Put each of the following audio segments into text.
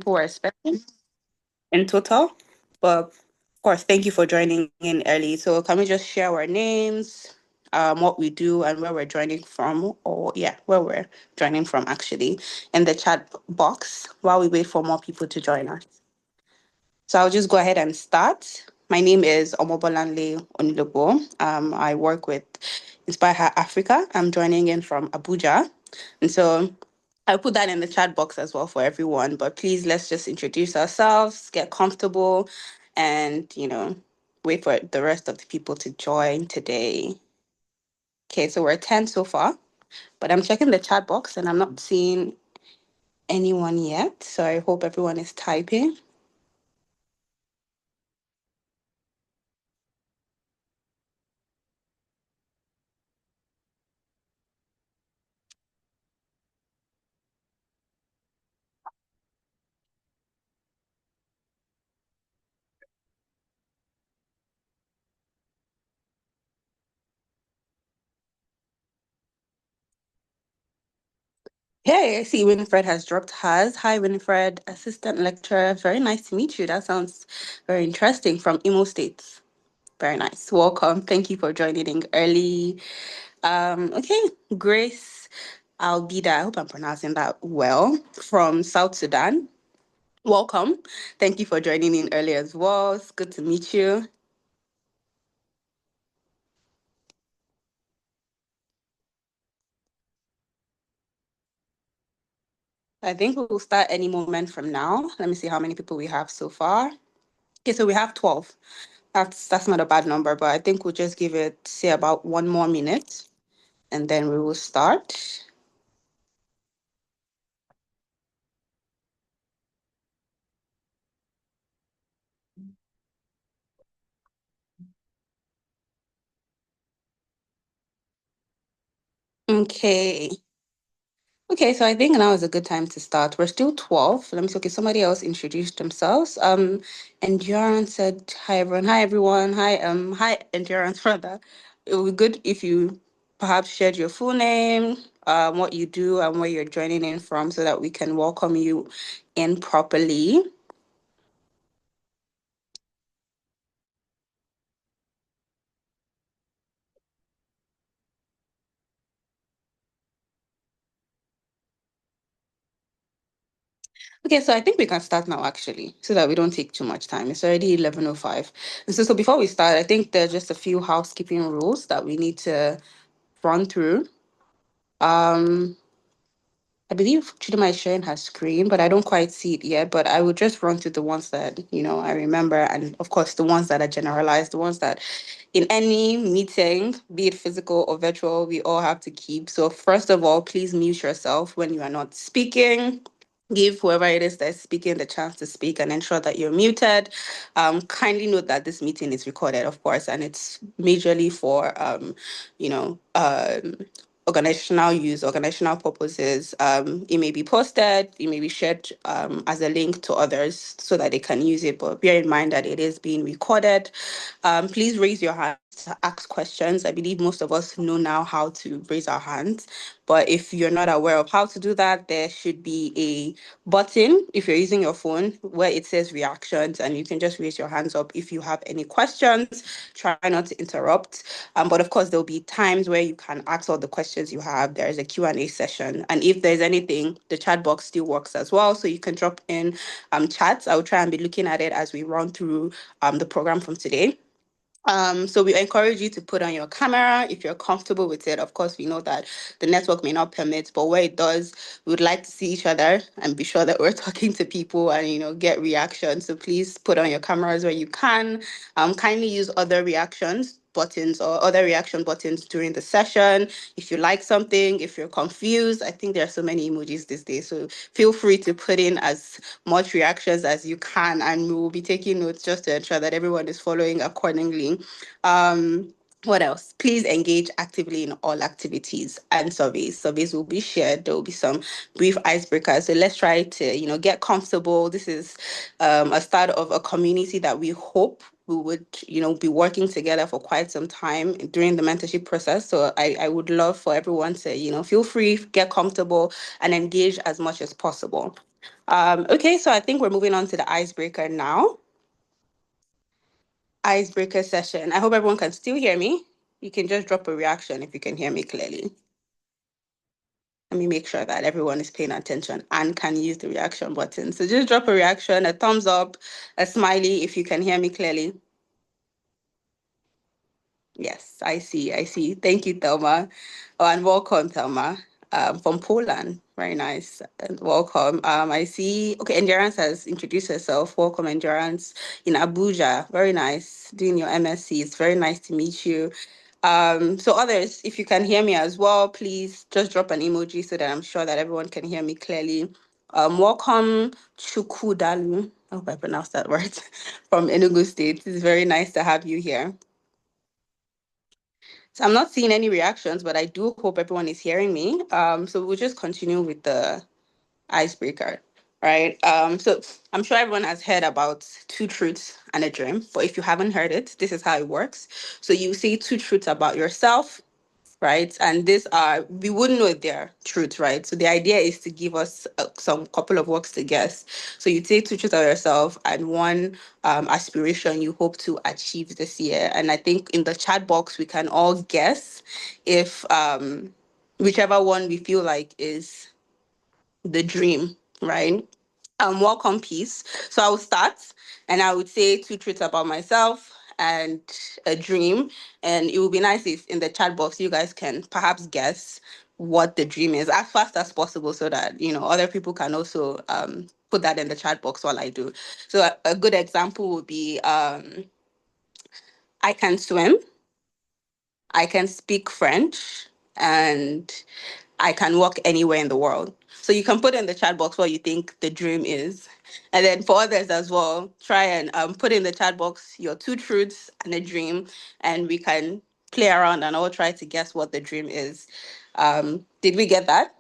people were expecting in total. But of course, thank you for joining in early. So can we just share our names, what we do, and where we're joining from, or yeah, where we're joining from actually, in the chat box while we wait for more people to join us. So I'll just go ahead and start. My name is Omobolanle Onilobo. I work with Inspire Her Afrika. I'm joining in from Abuja. And so I'll put that in the chat box as well for everyone. But please, let's just introduce ourselves, get comfortable, and, wait for the rest of the people to join today. Okay, so we're 10 so far, but I'm checking the chat box and I'm not seeing anyone yet. So I hope everyone is typing. Hey, I see Winifred has dropped hers. Hi, Winifred, assistant lecturer. Very nice to meet you. That sounds very interesting from Imo State. Very nice. Welcome. Thank you for joining in early. Okay, Grace Albida. I hope I'm pronouncing that well. From South Sudan. Welcome. Thank you for joining in early as well. It's good to meet you. I think we will start any moment from now. Let me see how many people we have so far. Okay, so we have 12. That's not a bad number, but I think we'll just give it, say, about 1 more minute, and then we will start. Okay. Okay, so I think now is a good time to start. We're still 12. Let me see. Okay, somebody else introduced themselves. Endurance said, hi everyone. Hi everyone. Hi Endurance rather. It would be good if you perhaps shared your full name, what you do and where you're joining in from so that we can welcome you in properly. Okay, so I think we can start now actually, so that we don't take too much time. It's already 11:05. And so before we start, I think there's just a few housekeeping rules that we need to run through. Um, I believe Chidima is sharing her screen, but I don't quite see it yet. But I will just run through the ones that, I remember. And of course, the ones that are generalized, the ones that in any meeting, be it physical or virtual, we all have to keep. So first of all, please mute yourself when you are not speaking. Give whoever it is that's speaking the chance to speak and ensure that you're muted. Kindly note that this meeting is recorded, of course, and it's majorly for, you know, um, organizational use, organizational purposes. It may be posted, it may be shared as a link to others so that they can use it. But bear in mind that it is being recorded. Please raise your hand to ask questions. I believe most of us know now how to raise our hands. But if you're not aware of how to do that, there should be a button if you're using your phone where it says reactions, and you can just raise your hands up if you have any questions. Try not to interrupt. But of course, there'll be times where you can ask all the questions you have. There is a Q&A session. And if there's anything, the chat box still works as well. So you can drop in chats. I'll try and be looking at it as we run through the program from today. So we encourage you to put on your camera if you're comfortable with it. Of course, we know that the network may not permit, but where it does, we would like to see each other and be sure that we're talking to people and get reactions. So please put on your cameras where you can. Kindly use other reactions buttons or other reaction buttons during the session. If you like something, if you're confused, I think there are so many emojis these days. So feel free to put in as much reactions as you can, and we will be taking notes just to ensure that everyone is following accordingly. What else? Please engage actively in all activities and surveys. Surveys will be shared. There will be some brief icebreakers. So let's try to, get comfortable. This is a start of a community that we hope we would, be working together for quite some time during the mentorship process. So I would love for everyone to, feel free, get comfortable, and engage as much as possible. Okay, so I think we're moving on to the icebreaker now. Icebreaker session. I hope everyone can still hear me. You can just drop a reaction if you can hear me clearly. Let me make sure that everyone is paying attention and can use the reaction button. So just drop a reaction, a thumbs up, a smiley if you can hear me clearly. Yes, I see. I see. Thank you, Thelma. Oh, and welcome, Thelma, from Poland. Very nice. And welcome. I see. Okay, Endurance has introduced herself. Welcome, Endurance, in Abuja. Very nice. Doing your MSc. It's very nice to meet you. So others, if you can hear me as well, please just drop an emoji so that I'm sure that everyone can hear me clearly. Welcome, Chukudalu. I hope I pronounced that right. From Enugu State. It's very nice to have you here. So I'm not seeing any reactions, but I do hope everyone is hearing me. So we'll just continue with the icebreaker, right? So I'm sure everyone has heard about two truths and a dream, but if you haven't heard it, this is how it works. So you say two truths about yourself, right? And these are, we wouldn't know if they're truth, right? So the idea is to give us some couple of works to guess. So you take two truths of yourself and one aspiration you hope to achieve this year. And I think in the chat box, we can all guess if whichever one we feel like is the dream, right? Welcome peace. So I will start and I would say two truths about myself and a dream. And it would be nice if in the chat box you guys can perhaps guess what the dream is as fast as possible so that other people can also put that in the chat box while I do. So a good example would be I can swim, I can speak French, and I can walk anywhere in the world. So you can put in the chat box what you think the dream is. And then for others as well, try and put in the chat box your two truths and a dream, and we can play around and all try to guess what the dream is. Did we get that?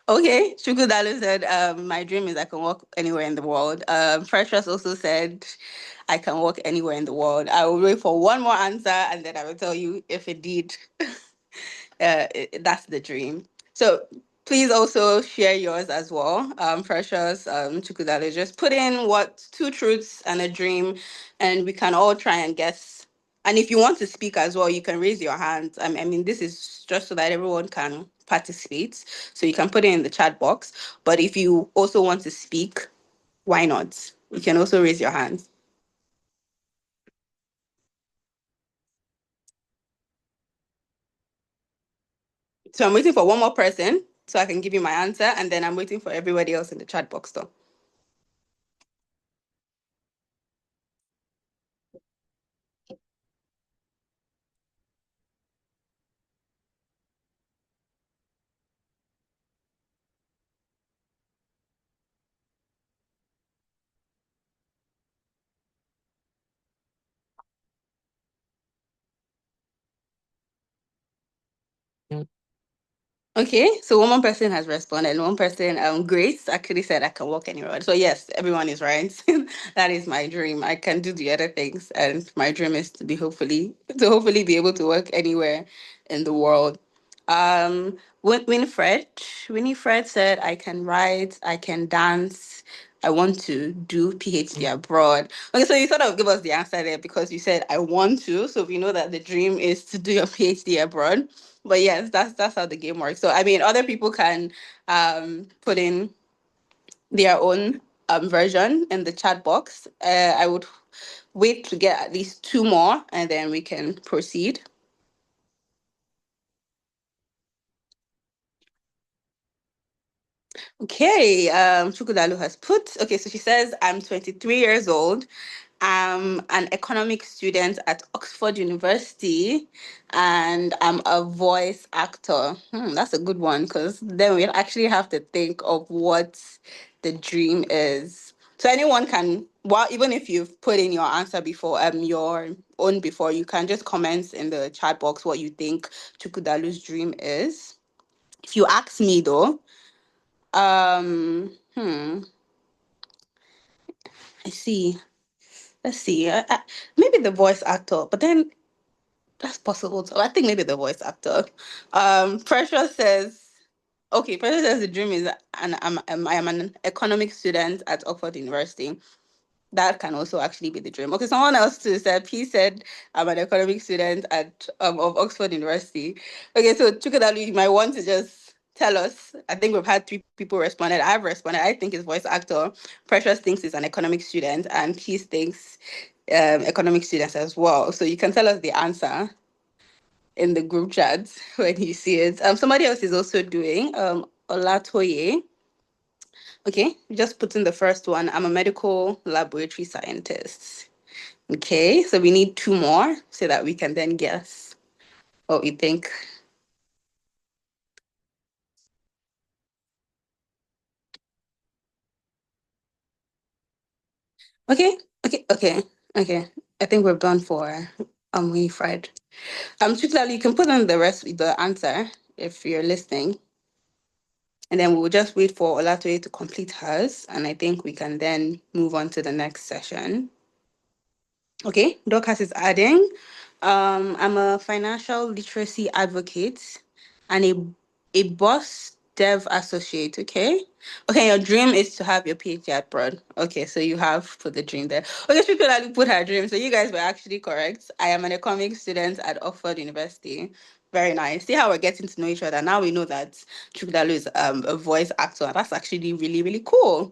Okay, Shukudalu said, my dream is I can walk anywhere in the world. Precious also said, I can walk anywhere in the world. I will wait for one more answer and then I will tell you if indeed that's the dream. So please also share yours as well. Precious, Chukudale, just put in what two truths and a dream, and we can all try and guess. And if you want to speak as well, you can raise your hand. I mean, this is just so that everyone can participate. So you can put it in the chat box. But if you also want to speak, why not? You can also raise your hand. So I'm waiting for one more person so I can give you my answer, and then I'm waiting for everybody else in the chat box though. Okay, so one more person has responded. One person, Grace, actually said I can walk anywhere. So yes, everyone is right. That is my dream. I can do the other things, and my dream is to hopefully be able to work anywhere in the world. Winifred said I can write, I can dance. I want to do PhD abroad. Okay, so you sort of give us the answer there because you said I want to. So we know that the dream is to do your PhD abroad. But yes, that's how the game works. So I mean, other people can put in their own version in the chat box. I would wait to get at least two more, and then we can proceed. Okay, Chukudalu has put, okay, so she says, I'm 23 years old. I'm an economics student at Oxford University, and I'm a voice actor. That's a good one because then we actually have to think of what the dream is. So anyone can, well, even if you've put in your answer before, your own before, you can just comment in the chat box what you think Chukudalu's dream is. If you ask me though, I see. Let's see. Maybe the voice actor, but then That's possible. So I think maybe the voice actor. Precious says, okay, Precious says the dream is, and I am an economic student at Oxford University. That can also actually be the dream. Okay, someone else too said, he said, I'm an economic student at of Oxford University. Okay, so Chukwudalu, you might want to just tell us. I think we've had three people responded. I've responded. I think it's voice actor. Precious thinks he's an economic student, and Peace thinks economic students as well. So you can tell us the answer in the group chat when you see it. Somebody else is also doing Olatoye. Okay, just put in the first one. I'm a medical laboratory scientist. Okay, so we need two more so that we can then guess what we think. Okay, okay. Okay. I think we're done for we fried. Chukla, you can put in the answer if you're listening, and then we'll just wait for Olatoye to complete hers, and I think we can then move on to the next session. Okay, Dorcas is adding. I'm a financial literacy advocate and a boss dev associate. Okay. Okay, your dream is to have your PhD at Broad. Okay, so you have put the dream there. Okay, she could actually put her dream. So you guys were actually correct. I am an economics student at Oxford University. Very nice. See how we're getting to know each other. Now we know that Chukwudalu is a voice actor. That's actually really, really cool.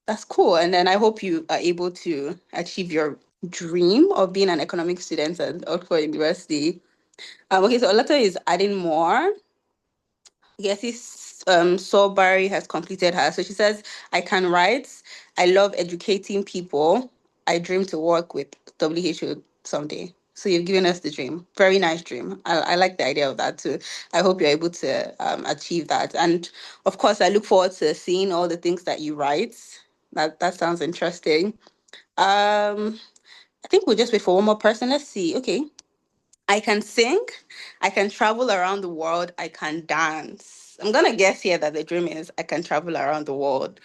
That's cool. And then I hope you are able to achieve your dream of being an economic student at Oxford University. Okay, so Olata is adding more. Yes, Saul Barry has completed her. So she says, I can write. I love educating people. I dream to work with WHO someday. So you've given us the dream. Very nice dream. I like the idea of that too. I hope you're able to achieve that. And of course, I look forward to seeing all the things that you write. That sounds interesting. I think we'll just wait for one more person. Let's see. Okay. I can sing, I can travel around the world, I can dance. I'm gonna guess here that the dream is I can travel around the world.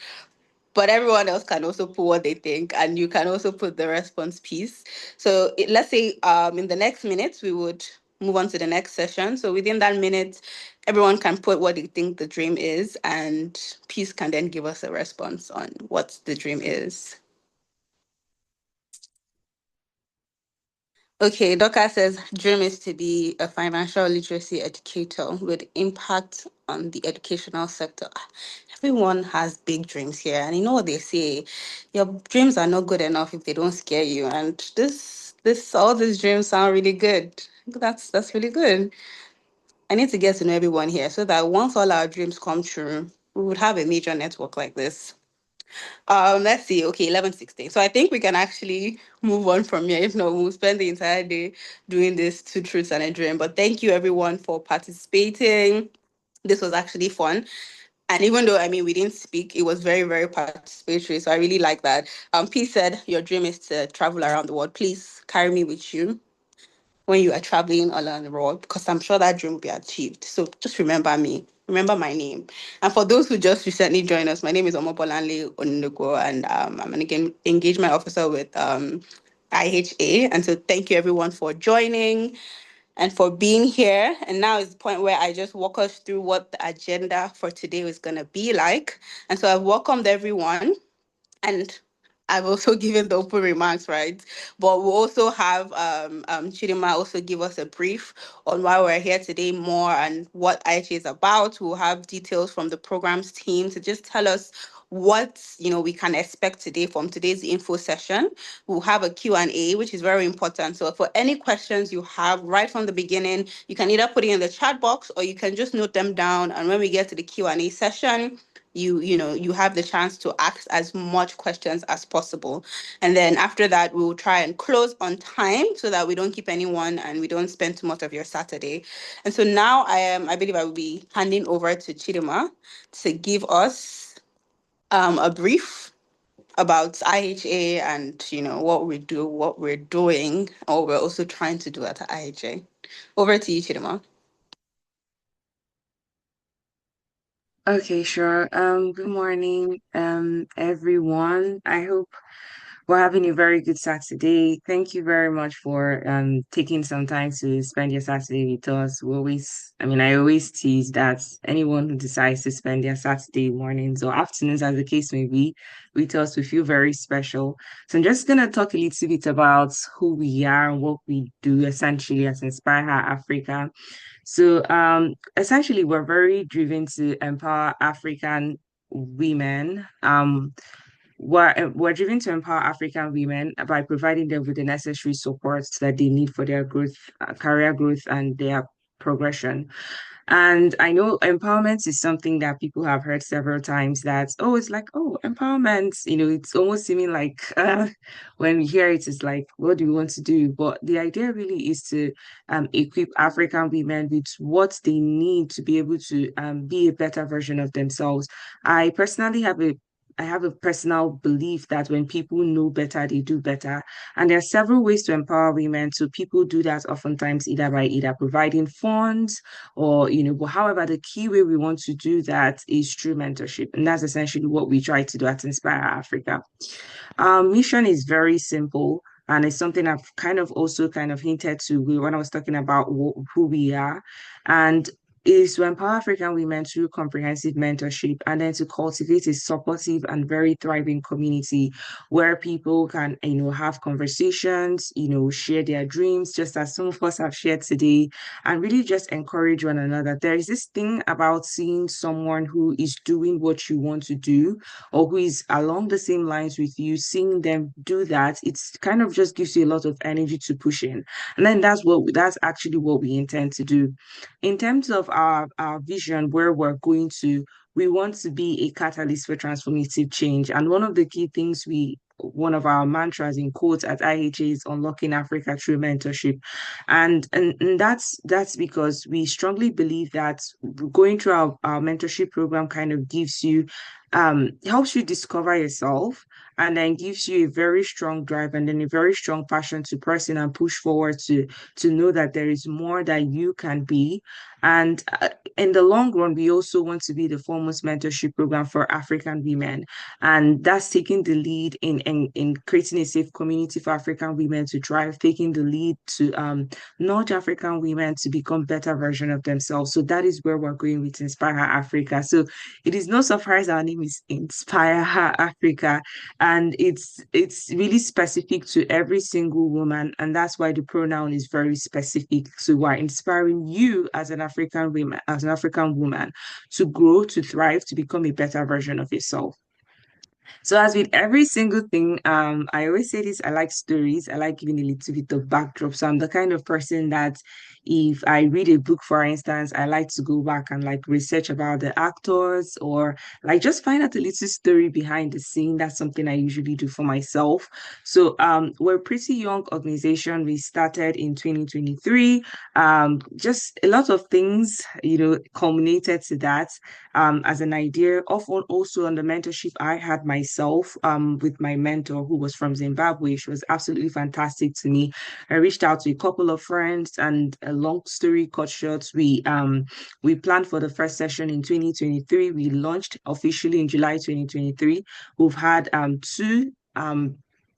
But everyone else can also put what they think, and you can also put the response piece. So let's say in the next minute we would move on to the next session. So within that minute, everyone can put what they think the dream is, and Peace can then give us a response on what the dream is. Okay, Doka says dream is to be a financial literacy educator with impact on the educational sector. Everyone has big dreams here, and you know what they say, your dreams are not good enough if they don't scare you. And all these dreams sound really good. That's really good. I need to get to know everyone here so that once all our dreams come true, we would have a major network like this. Let's see. Okay, 11:16. So I think we can actually move on from here. If not, we'll spend the entire day doing this two truths and a dream. But thank you everyone for participating. This was actually fun. And even though I mean we didn't speak, it was very, very participatory. So I really like that. P said your dream is to travel around the world. Please carry me with you when you are traveling all around the world, because I'm sure that dream will be achieved. So just remember me, remember my name. And for those who just recently joined us, my name is Omobolanle Onugo, and I'm an engagement officer with IHA. And so thank you everyone for joining and for being here. And now is the point where I just walk us through what the agenda for today is going to be like. And so I've welcomed everyone. And I've also given the open remarks, right? But we'll also have Chidima also give us a brief on why we're here today more and what IHA is about. We'll have details from the programs team to just tell us what we can expect today from today's info session. We'll have a Q&A, which is very important. So for any questions you have right from the beginning, you can either put it in the chat box or you can just note them down. And when we get to the Q&A session, you have the chance to ask as much questions as possible, and then after that we'll try and close on time so that we don't keep anyone and we don't spend too much of your Saturday. And so now I believe I will be handing over to Chidima to give us a brief about IHA and what we do, what we're doing, or we're also trying to do at IHA. Over to you, Chidima. Okay, sure. Good morning, everyone. I hope for having a very good Saturday. Thank you very much for taking some time to spend your Saturday with us. I always tease that anyone who decides to spend their Saturday mornings or afternoons, as the case may be, with us, we feel very special. So I'm just gonna talk a little bit about who we are and what we do essentially as Inspire Her Africa. So essentially we're very driven to empower African women. We're driven to empower African women by providing them with the necessary support that they need for their growth, career growth, and their progression. And I know empowerment is something that people have heard several times that, oh, it's like, oh, empowerment, it's almost seeming like when we hear it, it's like, what do we want to do? But the idea really is to equip African women with what they need to be able to be a better version of themselves. I personally have a personal belief that when people know better, they do better. And there are several ways to empower women. So people do that oftentimes either providing funds or, but however, the key way we want to do that is through mentorship. And that's essentially what we try to do at Inspire Africa. Our mission is very simple. And it's something I've kind of hinted to when I was talking about who we are. And is to empower African women through comprehensive mentorship and then to cultivate a supportive and very thriving community where people can, have conversations, share their dreams, just as some of us have shared today, and really just encourage one another. There is this thing about seeing someone who is doing what you want to do or who is along the same lines with you, seeing them do that, it's kind of just gives you a lot of energy to push in. And then that's actually what we intend to do. In terms of our vision, where we're going to, we want to be a catalyst for transformative change. And one of our mantras in quotes at IHA is unlocking Africa through mentorship. And that's because we strongly believe that going through our mentorship program kind of gives you helps you discover yourself and then gives you a very strong drive and then a very strong passion to press in and push forward to know that there is more that you can be. And in the long run, we also want to be the foremost mentorship program for African women. And that's taking the lead in creating a safe community for African women to thrive, taking the lead to nudge African women to become better version of themselves. So that is where we're going with Inspire Her Africa. So it is no surprise our name is Inspire Her Africa, and it's really specific to every single woman, and that's why the pronoun is very specific. So we're inspiring you as an African woman, to grow, to thrive, to become a better version of yourself. So as with every single thing, I always say this, I like stories. I like giving a little bit of backdrop. So I'm the kind of person that if I read a book, for instance, I like to go back and like research about the actors or like just find out a little story behind the scene. That's something I usually do for myself. So we're a pretty young organization. We started in 2023. Just a lot of things, culminated to that as an idea. Often also on the mentorship I had myself with my mentor who was from Zimbabwe. She was absolutely fantastic to me. I reached out to a couple of friends and a long story cut short, we planned for the first session in 2023. We launched officially in July 2023. We've had two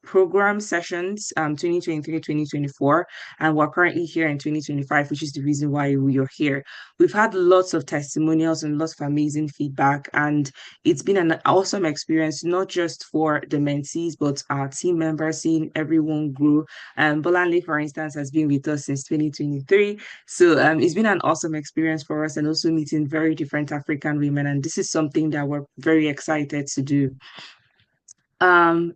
program sessions 2023 2024, and we're currently here in 2025, which is the reason why we are here. We've had lots of testimonials and lots of amazing feedback, and it's been an awesome experience, not just for the mentees, but our team members, seeing everyone grow. Bolanle, for instance, has been with us since 2023. So it's been an awesome experience for us and also meeting very different African women. And this is something that we're very excited to do.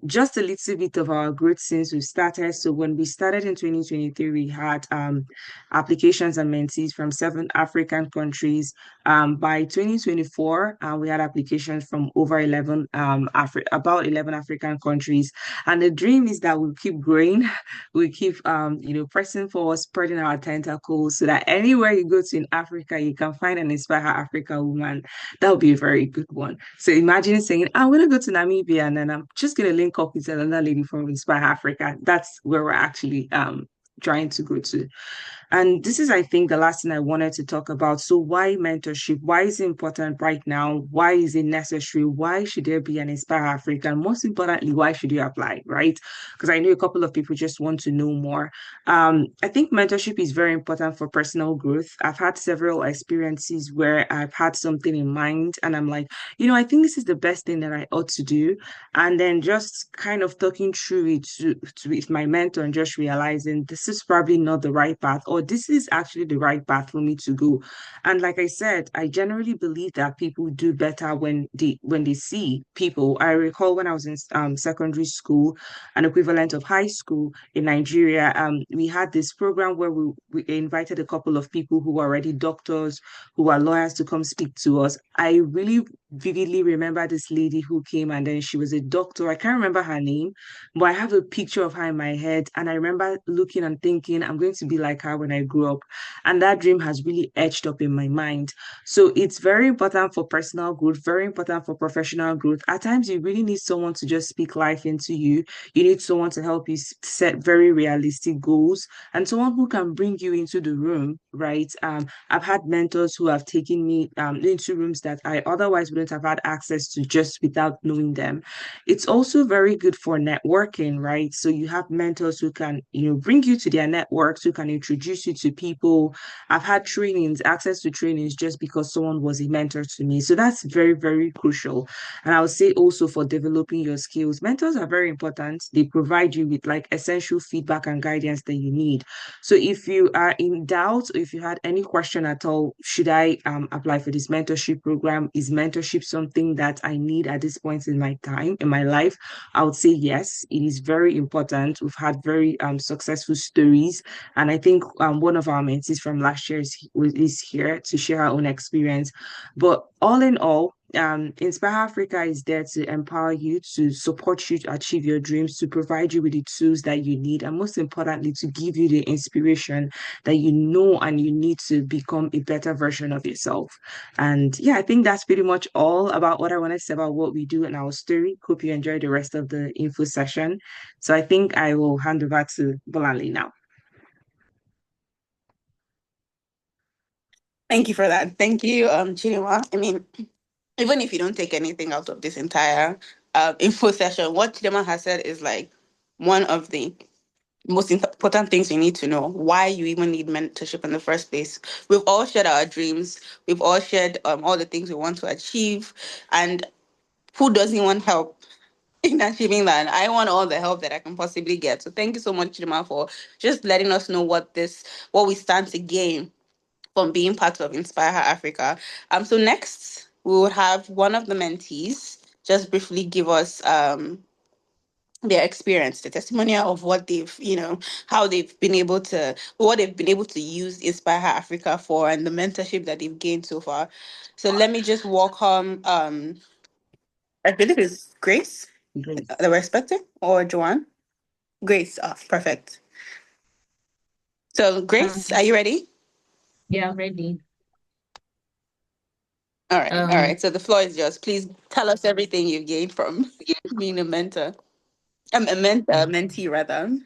Just a little bit of our growth since we started. So when we started in 2023, we had applications and mentees from 7 African countries. By 2024, we had applications from over 11 about 11 African countries. And the dream is that we keep growing, we keep pressing forward, spreading our tentacles so that anywhere you go to in Africa, you can find an Inspire Her Africa woman. That would be a very good one. So imagine saying, I want to go to Namibia and then I'm just going to link up with another lady from Inspire Africa. That's where we're actually trying to go to. And this is, I think, the last thing I wanted to talk about. So, why mentorship? Why is it important right now? Why is it necessary? Why should there be an Inspire Africa? And most importantly, why should you apply, right? Because I know a couple of people just want to know more. I think mentorship is very important for personal growth. I've had several experiences where I've had something in mind and I'm like, I think this is the best thing that I ought to do. And then just kind of talking through it with my mentor and just realizing this is probably not the right path, or this is actually the right path for me to go. And like I said, I generally believe that people do better when they see people. I recall when I was in secondary school, an equivalent of high school in Nigeria, we had this program where we invited a couple of people who were already doctors, who are lawyers to come speak to us. I really vividly remember this lady who came and then she was a doctor. I can't remember her name, but I have a picture of her in my head. And I remember looking and thinking, I'm going to be like her when I grow up. And that dream has really etched up in my mind. So it's very important for personal growth, very important for professional growth. At times, you really need someone to just speak life into you. You need someone to help you set very realistic goals and someone who can bring you into the room, right? I've had mentors who have taken me into rooms that I otherwise wouldn't have had access to just without knowing them. It's also very good for networking, right? So you have mentors who can, bring you to their networks, who can introduce you to people. I've had trainings, access to trainings just because someone was a mentor to me. So that's very, very crucial. And I would say also for developing your skills, mentors are very important. They provide you with like essential feedback and guidance that you need. So if you are in doubt or if you had any question at all, should I apply for this mentorship program? Is mentorship something that I need at this point in my time, in my life? I would say yes, it is very important. We've had very successful stories. And I think one of our mentees from last year is here to share her own experience. But all in all, Inspire Africa is there to empower you, to support you to achieve your dreams, to provide you with the tools that you need, and most importantly, to give you the inspiration that you know and you need to become a better version of yourself. And yeah, I think that's pretty much all about what I wanted to say about what we do in our story. Hope you enjoy the rest of the info session. So I think I will hand over to Bolanli now. Thank you for that. Thank you, Chinua. I mean, even if you don't take anything out of this entire info session, what Chidema has said is like one of the most important things you need to know, why you even need mentorship in the first place. We've all shared our dreams. We've all shared all the things we want to achieve. And who doesn't want help in achieving that? I want all the help that I can possibly get. So thank you so much, Chidema, for just letting us know what we stand to gain from being part of Inspire Her Africa. So next we would have one of the mentees just briefly give us their experience, the testimonial of what they've, how they've been able to, what they've been able to use Inspire Her Africa for, and the mentorship that they've gained so far. So let me just welcome, I believe it's Grace Great. that we're expecting, or Joanne. Grace, perfect. So Grace, Um, are you ready? yeah, I'm ready. All Um, right. So the floor is yours. Please tell us everything you've gained from being a mentor. I'm a mentee rather.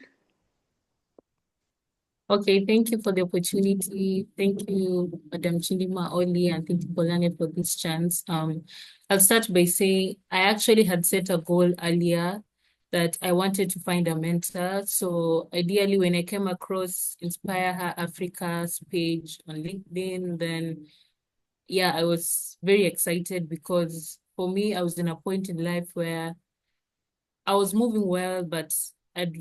okay, thank you for the opportunity. Thank you, Madam Chindima Oli, and thank you, Bolane, for this chance. I'll start by saying I actually had set a goal earlier that I wanted to find a mentor. So ideally, when I came across Inspire Her Africa's page on LinkedIn, then yeah, I was very excited because for me, I was in a point in life where I was moving well, but I'd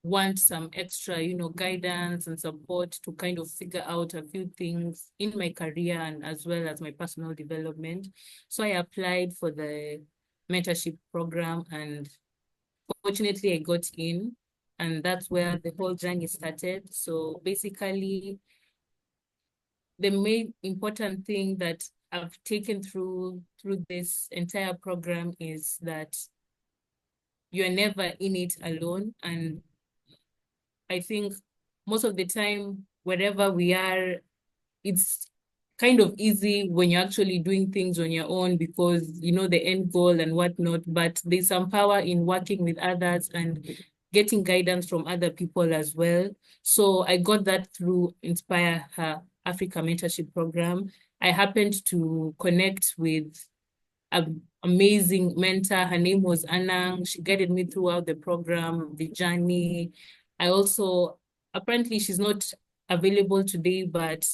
want some extra, guidance and support to kind of figure out a few things in my career and as well as my personal development. So I applied for the mentorship program and fortunately I got in, and that's where the whole journey started. So basically, the main important thing that I've taken through this entire program is that you're never in it alone. And I think most of the time, wherever we are, it's kind of easy when you're actually doing things on your own because you know the end goal and whatnot. But there's some power in working with others and getting guidance from other people as well. So I got that through Inspire Her Afrika Mentorship Program. I happened to connect with an amazing mentor. Her name was Anang. She guided me throughout the program, the journey. I also, apparently she's not available today, but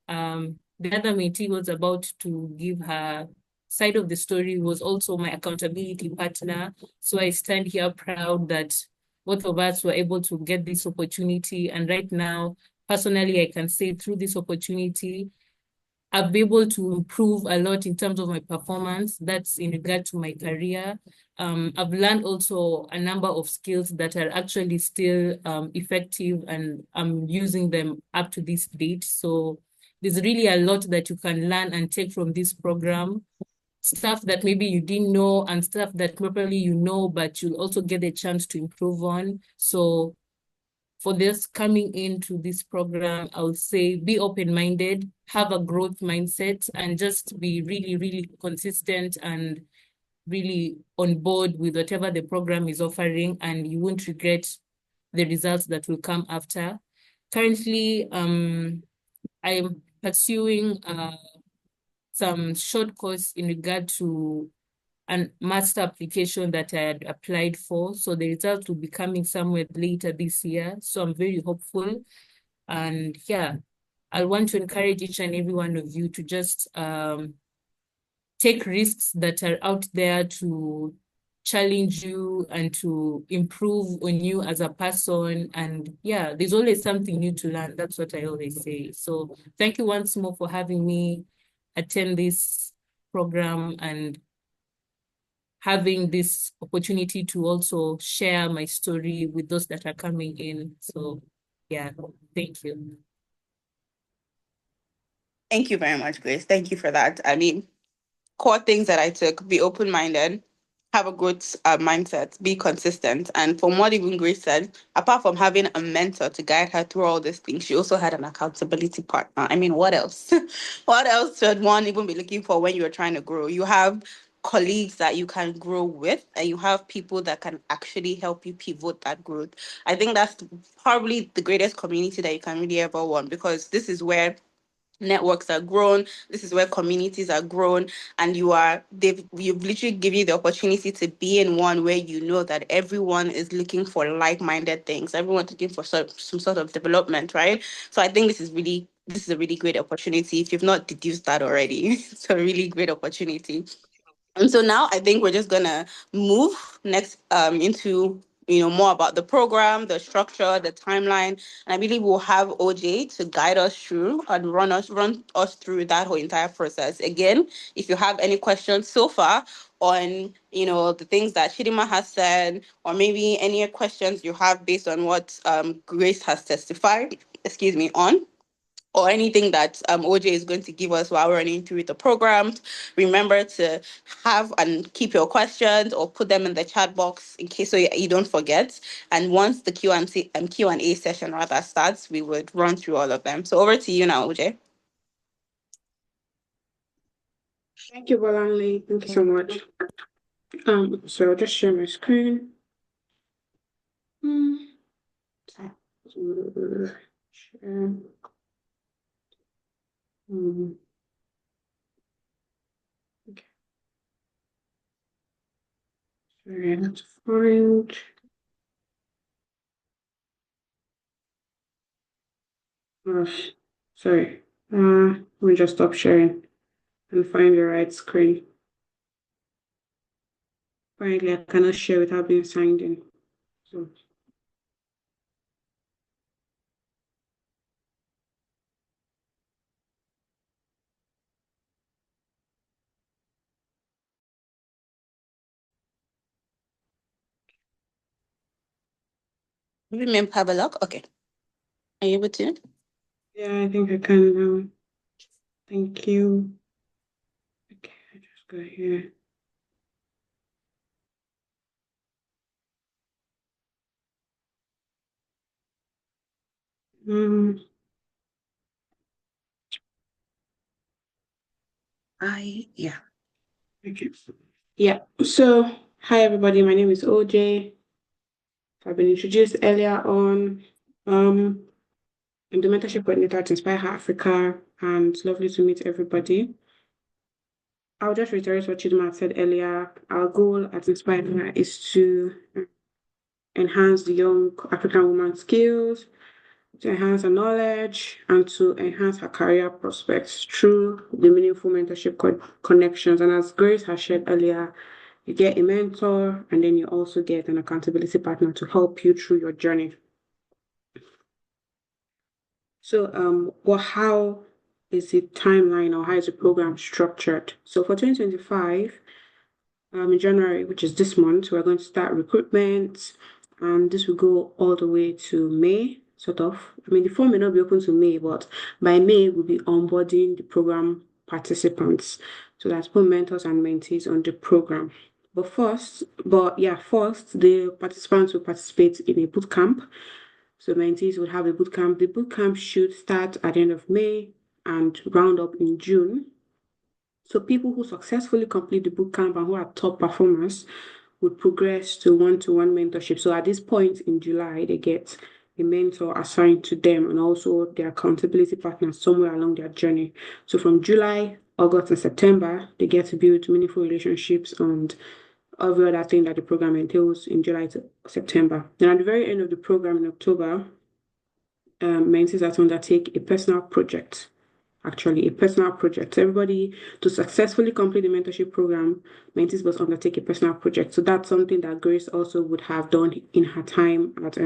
the other mentee was about to give her side of the story, was also my accountability partner. So I stand here proud that both of us were able to get this opportunity. And right now, personally, I can say through this opportunity, I've been able to improve a lot in terms of my performance. That's in regard to my career. I've learned also a number of skills that are actually still effective, and I'm using them up to this date. So there's really a lot that you can learn and take from this program. Stuff that maybe you didn't know and stuff that probably you know, but you'll also get a chance to improve on. So for this coming into this program, I would say be open-minded, have a growth mindset, and just be really, really consistent and really on board with whatever the program is offering, and you won't regret the results that will come after. Currently, I am pursuing some short course in regard to a master application that I had applied for. So the results will be coming somewhere later this year. So I'm very hopeful. And yeah, I want to encourage each and every one of you to just take risks that are out there to challenge you and to improve on you as a person. And yeah, there's always something new to learn. That's what I always say. So thank you once more for having me attend this program and having this opportunity to also share my story with those that are coming in. So yeah, thank you. Thank you very much, Grace. Thank you for that. I mean, core things that I took: be open minded, have a good mindset, be consistent. And from what even Grace said, apart from having a mentor to guide her through all these things, she also had an accountability partner. I mean, what else? What else should one even be looking for when you're trying to grow? You have colleagues that you can grow with, and you have people that can actually help you pivot that growth. I think that's probably the greatest community that you can really ever want, because this is where networks are grown, this is where communities are grown, and you've literally given you the opportunity to be in one where you know that everyone is looking for like-minded things, everyone's looking for some sort of development, right? So I think this is a really great opportunity. If you've not deduced that already, it's a really great opportunity. And so now I think we're just gonna move next into more about the program, the structure, the timeline, and I believe we'll have OJ to guide us through and run us through that whole entire process. Again, if you have any questions so far on the things that Chidima has said, or maybe any questions you have based on what Grace has testified, excuse me, on, or anything that OJ is going to give us while we're running through the programs, remember to have and keep your questions or put them in the chat box in case so you don't forget. And once the Q&A session rather starts, we would run through all of them. So over to you now, OJ. Thank you, Bolanle. Thank you so much. So I'll just share my screen. Hmm. Share. Okay. Sorry, I have to find. Oh, sorry. Let me just stop sharing and find the right screen. Apparently, I cannot share without being signed in. So. Remember, have a look. Okay. Are you able to? Yeah, I think I can now. Thank you. Okay, I just go here. Yeah. Okay. Yeah. So, hi everybody. My name is OJ. I've been introduced earlier on. I'm the mentorship coordinator at Inspire Her Afrika, and it's lovely to meet everybody. I'll just reiterate what Chidima had said earlier. Our goal at Inspire Her is to enhance the young African woman's skills, to enhance her knowledge, and to enhance her career prospects through the meaningful mentorship connections. And as Grace has shared earlier, you get a mentor, and then you also get an accountability partner to help you through your journey. So, how is the timeline or how is the program structured? So for 2025, in January, which is this month, we're going to start recruitment, and this will go all the way to May, sort of. I mean, the form may not be open to May, but by May, we'll be onboarding the program participants. So that's both mentors and mentees on the program. First, the participants will participate in a boot camp. So mentees will have a boot camp. The boot camp should start at the end of May and round up in June. So people who successfully complete the boot camp and who are top performers would progress to one-to-one mentorship. So at this point in July, they get a mentor assigned to them and also their accountability partner somewhere along their journey. So from July, August, and September, they get to build meaningful relationships and every other thing that the program entails in July to September. Then at the very end of the program in October, mentees are to undertake a personal project. Actually, a personal project. So everybody, to successfully complete the mentorship program, mentees must undertake a personal project. So that's something that Grace also would have done in her time at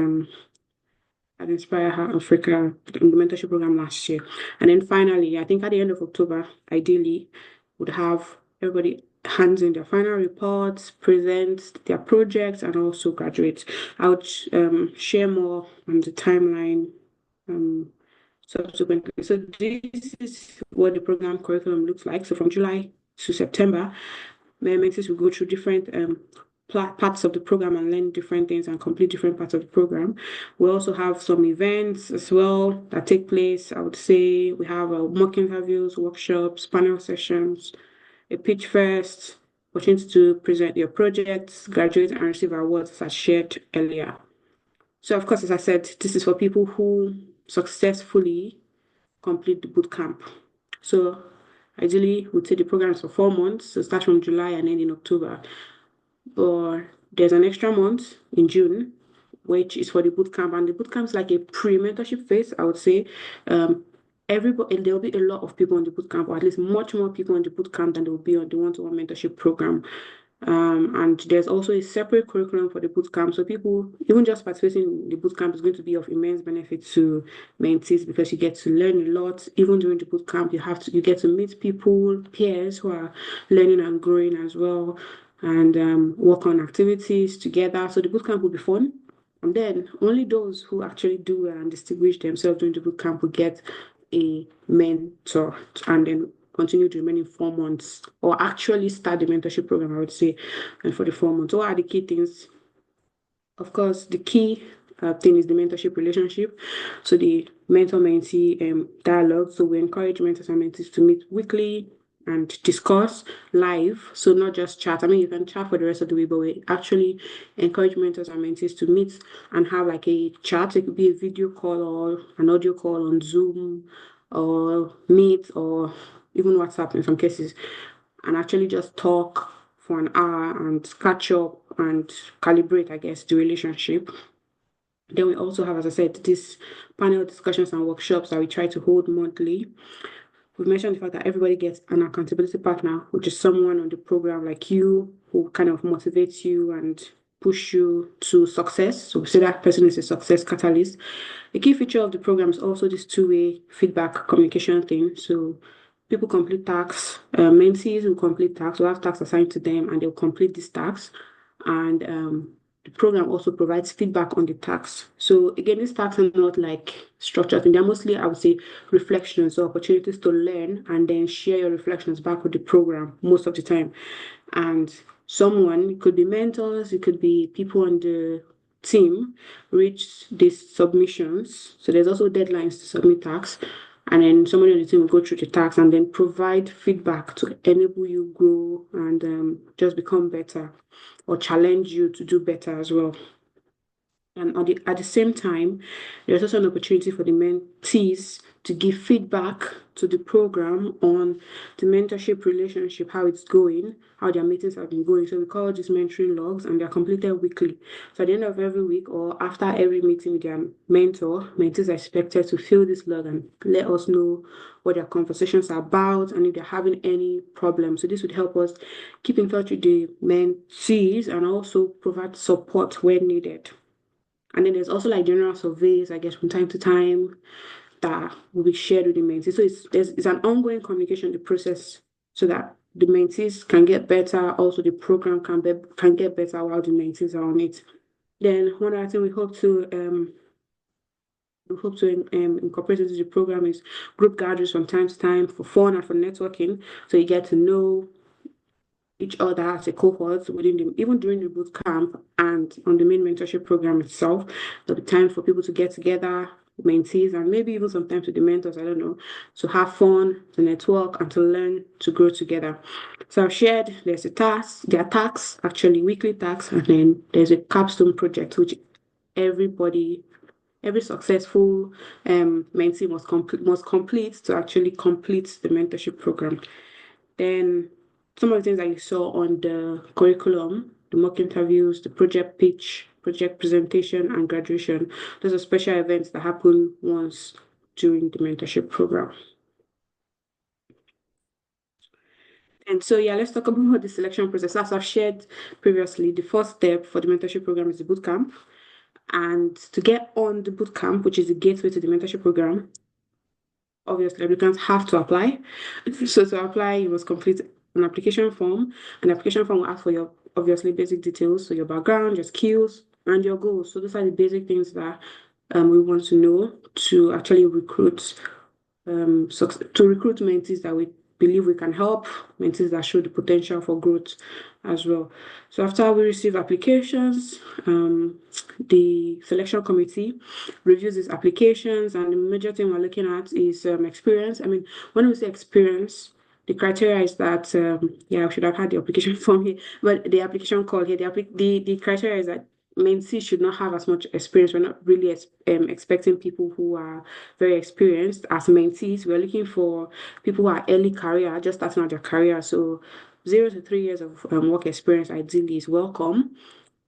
Inspire Her Afrika in the mentorship program last year. And then finally, I think at the end of October, ideally, would have everybody hands in their final reports, present their projects, and also graduate. I would share more on the timeline subsequently. So this is what the program curriculum looks like. So from July to September, my mentees will go through different parts of the program and learn different things and complete different parts of the program. We also have some events as well that take place. I would say we have mock interviews, workshops, panel sessions, a pitch fest, opportunity to present your projects, graduate and receive awards as shared earlier. So of course, as I said, this is for people who successfully complete the boot camp. So ideally, we'll take the programs for 4 months, so start from July and end in October. But there's an extra month in June, which is for the boot camp, and the boot camp is like a pre-mentorship phase, I would say. Everybody, there'll be a lot of people on the boot camp, or at least much more people on the boot camp than there will be on the one-to-one mentorship program. And there's also a separate curriculum for the boot camp. So people, even just participating in the boot camp is going to be of immense benefit to mentees because you get to learn a lot. Even during the boot camp, you get to meet people, peers who are learning and growing as well, and work on activities together. So the boot camp will be fun. And then only those who actually do well and distinguish themselves during the boot camp will get a mentor and then continue the remaining 4 months, or actually start the mentorship program, I would say, and for the 4 months. What are the key things? Of course, the key thing is the mentorship relationship. So the mentor-mentee dialogue. So we encourage mentors and mentees to meet weekly and discuss live. So not just chat. I mean, you can chat for the rest of the week, but we actually encourage mentors and mentees to meet and have like a chat. It could be a video call or an audio call on Zoom or Meet or even WhatsApp in some cases, and actually just talk for an hour and catch up and calibrate, I guess, the relationship. Then we also have, as I said, these panel discussions and workshops that we try to hold monthly. We've mentioned the fact that everybody gets an accountability partner, which is someone on the program like you who kind of motivates you and push you to success. So we say that person is a success catalyst. A key feature of the program is also this two-way feedback communication thing. So people complete tasks, mentees will complete tasks, we'll have tasks assigned to them and they'll complete these tasks. And the program also provides feedback on the tasks. So again, these tasks are not like structured, and they're mostly, I would say, reflections or opportunities to learn and then share your reflections back with the program most of the time. And someone, it could be mentors, it could be people on the team, reach these submissions. So there's also deadlines to submit tasks. And then somebody on the team will go through the tasks and then provide feedback to enable you grow and just become better or challenge you to do better as well. And at the same time, there's also an opportunity for the mentees to give feedback to the program on the mentorship relationship, how it's going, how their meetings have been going. So we call these mentoring logs, and they're completed weekly. So at the end of every week or after every meeting with their mentor, mentees are expected to fill this log and let us know what their conversations are about and if they're having any problems. So this would help us keep in touch with the mentees and also provide support when needed. And then there's also like general surveys, I guess, from time to time that will be shared with the mentees. So it's an ongoing communication in the process so that the mentees can get better. Also, the program can get better while the mentees are on it. Then one other thing we hope to incorporate into the program is group gatherings from time to time for fun and for networking. So you get to know each other as a cohort within them, even during the boot camp and on the main mentorship program itself. There'll be time for people to get together, mentees, and maybe even sometimes with the mentors, I don't know, to have fun, to network, and to learn to grow together. So I've shared there are tasks, actually weekly tasks, and then there's a capstone project which every successful mentee must complete to actually complete the mentorship program. Then some of the things that you saw on the curriculum, the mock interviews, the project pitch, project presentation, and graduation, those are special events that happen once during the mentorship program. And so, yeah, let's talk about the selection process. As I've shared previously, the first step for the mentorship program is the boot camp. And to get on the boot camp, which is the gateway to the mentorship program, obviously applicants have to apply. So to apply, you must complete an application form. An application form will ask for your obviously basic details, so your background, your skills, and your goals. So those are the basic things that we want to know to actually recruit mentees that we believe we can help, mentees that show the potential for growth as well. So after we receive applications, the selection committee reviews these applications, and the major thing we're looking at is experience. I mean, when we say experience, the criteria is that yeah, I should have had the application form here, but the application call here, the criteria is that mentees should not have as much experience. We're not really expecting people who are very experienced as mentees. We're looking for people who are early career, just starting out their career. So 0 to 3 years of work experience ideally is welcome.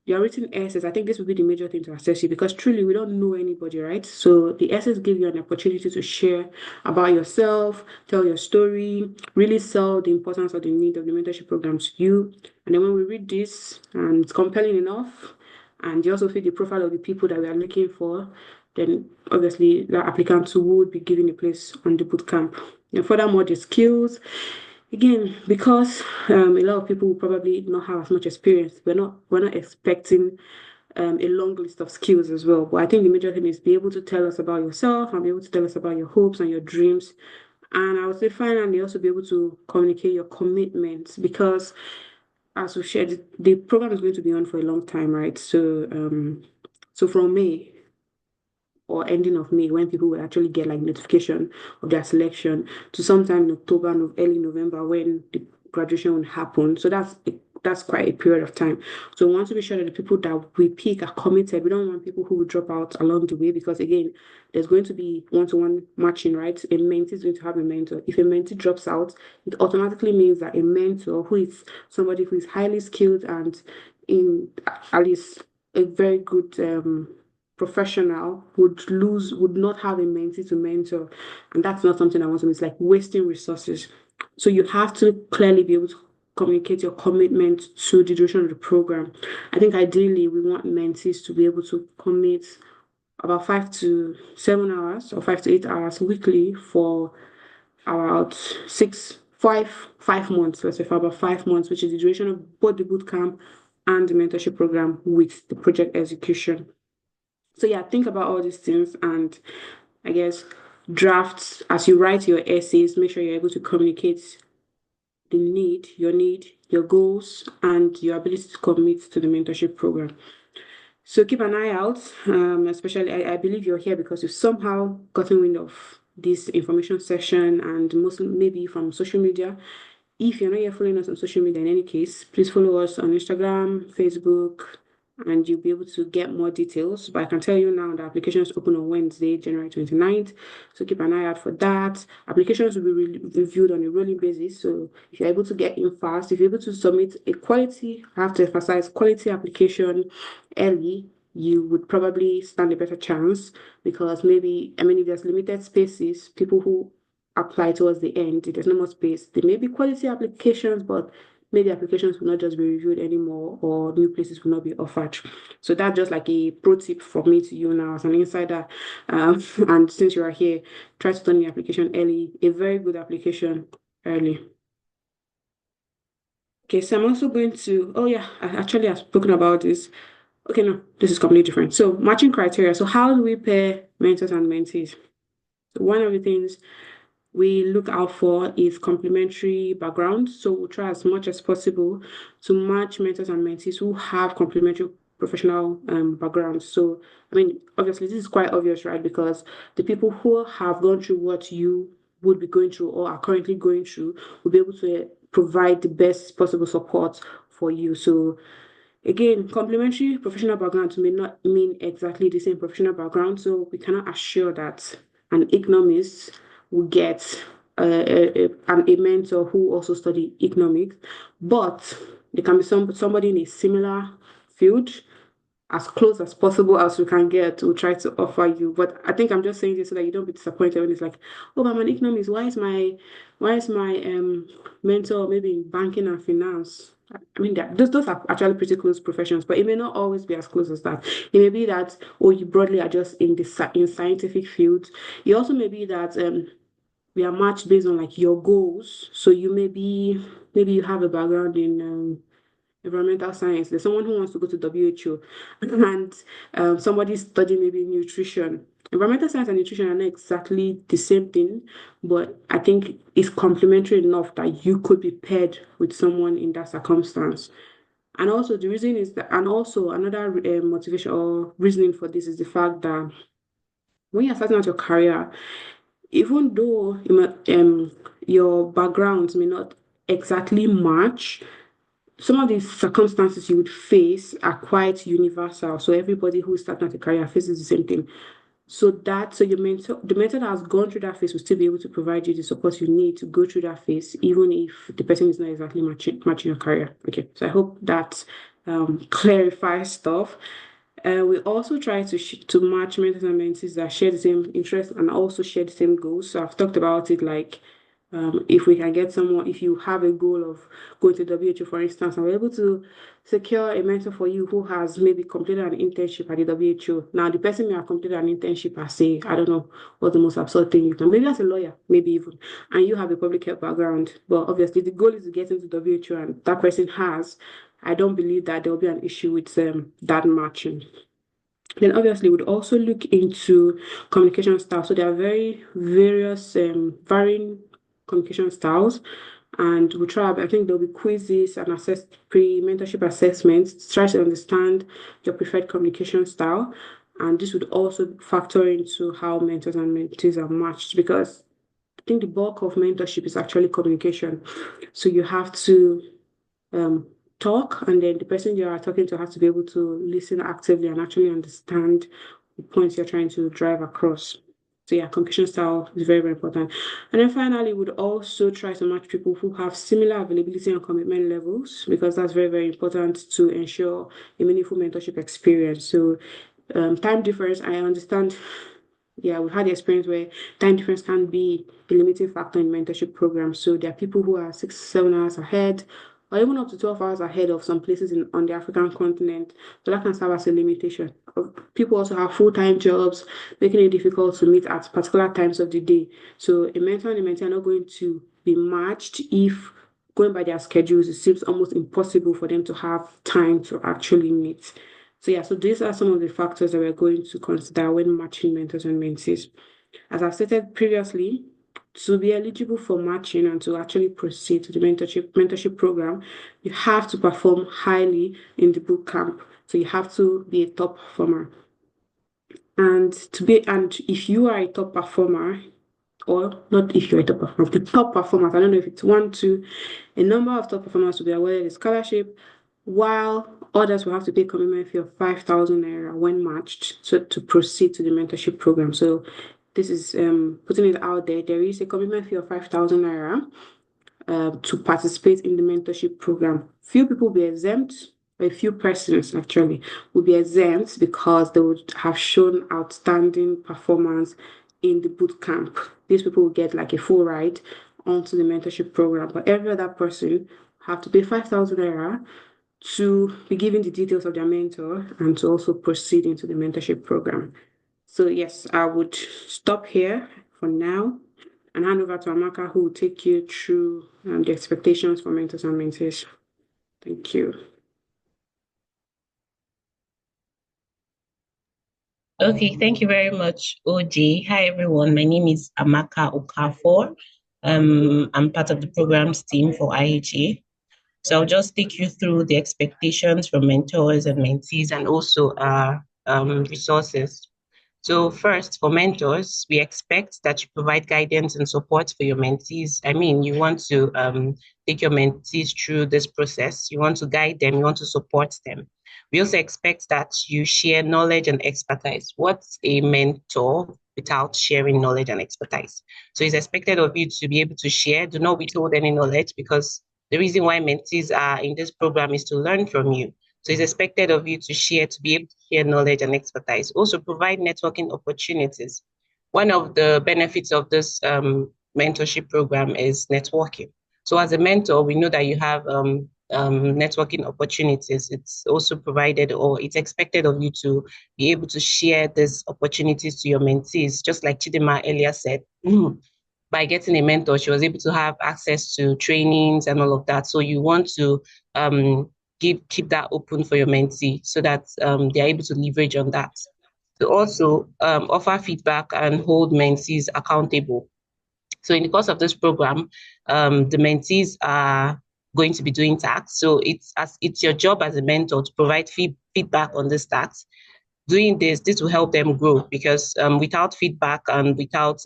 Your written essays, I think this would be the major thing to assess you because truly we don't know anybody, right? So the essays give you an opportunity to share about yourself, tell your story, really sell the importance or the need of the mentorship program to you. And then when we read this and it's compelling enough, and you also fit the profile of the people that we are looking for, then obviously the applicants would be given a place on the bootcamp. And furthermore, the skills, again, because a lot of people will probably not have as much experience, we're not expecting a long list of skills as well. But I think the major thing is be able to tell us about yourself and be able to tell us about your hopes and your dreams. And I would say finally also be able to communicate your commitments because as we shared, the program is going to be on for a long time, right? So from May or ending of May, when people will actually get like notification of their selection, to sometime in October, early November, when the graduation will happen. So that's quite a period of time. So we want to be sure that the people that we pick are committed. We don't want people who will drop out along the way because again, there's going to be one-to-one matching, right? A mentee is going to have a mentor. If a mentee drops out, it automatically means that a mentor who is somebody who is highly skilled and in at least a very good professional would not have a mentee to mentor. And that's not something I want to do. It's like wasting resources. So you have to clearly be able to communicate your commitment to the duration of the program. I think ideally we want mentees to be able to commit about 5 to 7 hours or 5 to 8 hours weekly for about 5 months, let's say for about 5 months, which is the duration of both the boot camp and the mentorship program with the project execution. So yeah, think about all these things and I guess drafts as you write your essays, make sure you're able to communicate your need, your goals, and your ability to commit to the mentorship program. So keep an eye out, especially I believe you're here because you've somehow gotten wind of this information session and mostly maybe from social media. If you're not yet following us on social media in any case, please follow us on Instagram, Facebook, and you'll be able to get more details. But I can tell you now the application is open on Wednesday, January 29th. So keep an eye out for that. Applications will be reviewed on a rolling basis. So if you're able to get in fast, if you're able to submit a quality, I have to emphasize quality application early, you would probably stand a better chance because maybe, I mean, if there's limited spaces, people who apply towards the end, if there's no more space, there may be quality applications, but maybe applications will not just be reviewed anymore or new places will not be offered. So that's just like a pro tip for me to you now as an insider. And since you are here, try to turn the application early, a very good application early. Okay, so I'm also going to, oh yeah, I've spoken about this. Okay, no, this is completely different. So matching criteria. So how do we pair mentors and mentees? So one of the things we look out for is complementary backgrounds. So we'll try as much as possible to match mentors and mentees who have complementary professional backgrounds. So, I mean, obviously, this is quite obvious, right? Because the people who have gone through what you would be going through or are currently going through will be able to provide the best possible support for you. So, again, complementary professional backgrounds may not mean exactly the same professional background, so we cannot assure that an economist will get a mentor who also studied economics, but there can be somebody in a similar field as close as possible as we can get to try to offer you. But I think I'm just saying this so that you don't be disappointed when it's like, oh, but I'm an economist. Why is my mentor maybe in banking and finance? I mean, those are actually pretty close professions, but it may not always be as close as that. It may be that, oh, you broadly are just in scientific fields. It also may be that we are matched based on like your goals. So maybe you have a background in environmental science. There's someone who wants to go to WHO, and somebody studying maybe nutrition. Environmental science and nutrition are not exactly the same thing, but I think it's complementary enough that you could be paired with someone in that circumstance. And also the reason is that, and also another motivation or reasoning for this is the fact that when you're starting out your career, even though your backgrounds may not exactly match, some of the circumstances you would face are quite universal. So everybody who is starting out a career faces the same thing. So your mentor, the mentor that has gone through that phase will still be able to provide you the support you need to go through that phase, even if the person is not exactly matching your career. Okay, so I hope that clarifies stuff. We also try to match mentors and mentees that share the same interests and also share the same goals. So I've talked about it like if we can get someone, if you have a goal of going to WHO, for instance, and we're able to secure a mentor for you who has maybe completed an internship at the WHO. Now, the person may have completed an internship as say, I don't know what's the most absurd thing you can, maybe as a lawyer, maybe even, and you have a public health background. But obviously, the goal is to get into WHO, and that person has. I don't believe that there will be an issue with that matching. Then obviously we'd also look into communication styles. So there are very various varying communication styles. And we try, I think there'll be quizzes and pre-mentorship assessments to try to understand your preferred communication style. And this would also factor into how mentors and mentees are matched because I think the bulk of mentorship is actually communication. So you have to talk, and then the person you are talking to has to be able to listen actively and actually understand the points you're trying to drive across. So yeah, communication style is very, very important. And then finally, we'd also try to match people who have similar availability and commitment levels because that's very, very important to ensure a meaningful mentorship experience. So time difference, I understand. Yeah, we've had the experience where time difference can be a limiting factor in mentorship programs. So there are people who are 6, 7 hours ahead, or even up to 12 hours ahead of some places on the African continent. So that can serve as a limitation. People also have full-time jobs, making it difficult to meet at particular times of the day. So a mentor and a mentee are not going to be matched if going by their schedules, it seems almost impossible for them to have time to actually meet. So yeah, so these are some of the factors that we're going to consider when matching mentors and mentees. As I've stated previously, to be eligible for matching and to actually proceed to the mentorship program, you have to perform highly in the boot camp. So you have to be a top performer. And if you are a top performer, or not if you're a top performer, the top performers, I don't know if it's one, two, a number of top performers will be awarded a scholarship, while Others will have to pay commitment fee of 5,000 naira when matched, so to proceed to the mentorship program. So this is putting it out there. There is a commitment fee of 5,000 naira to participate in the mentorship program. Few people will be exempt, a few persons actually will be exempt because they would have shown outstanding performance in the boot camp. These people will get like a full ride onto the mentorship program, but every other person have to pay 5,000 naira to be given the details of their mentor and to also proceed into the mentorship program. So yes, I would stop here for now and hand over to Amaka, who will take you through the expectations for mentors and mentees. Thank you. Okay, thank you very much, OJ. Hi, everyone. My name is Amaka Okafor. I'm part of the programs team for IHA. So I'll just take you through the expectations from mentors and mentees and also our resources. So first, for mentors, we expect that you provide guidance and support for your mentees. I mean, you want to take your mentees through this process. You want to guide them. You want to support them. We also expect that you share knowledge and expertise. What's a mentor without sharing knowledge and expertise? So it's expected of you to be able to share. Do not withhold any knowledge, because the reason why mentees are in this program is to learn from you. So it's expected of you to share, to be able to share knowledge and expertise. Also provide networking opportunities. One of the benefits of this mentorship program is networking. So as a mentor, we know that you have networking opportunities. It's also provided, or it's expected of you to be able to share these opportunities to your mentees. Just like Chidima earlier said, by getting a mentor, she was able to have access to trainings and all of that. So you want to keep that open for your mentee so that they're able to leverage on that. To also offer feedback and hold mentees accountable. So in the course of this program, the mentees are going to be doing tasks. So it's your job as a mentor to provide feedback on this tasks. Doing this will help them grow, because without feedback and without,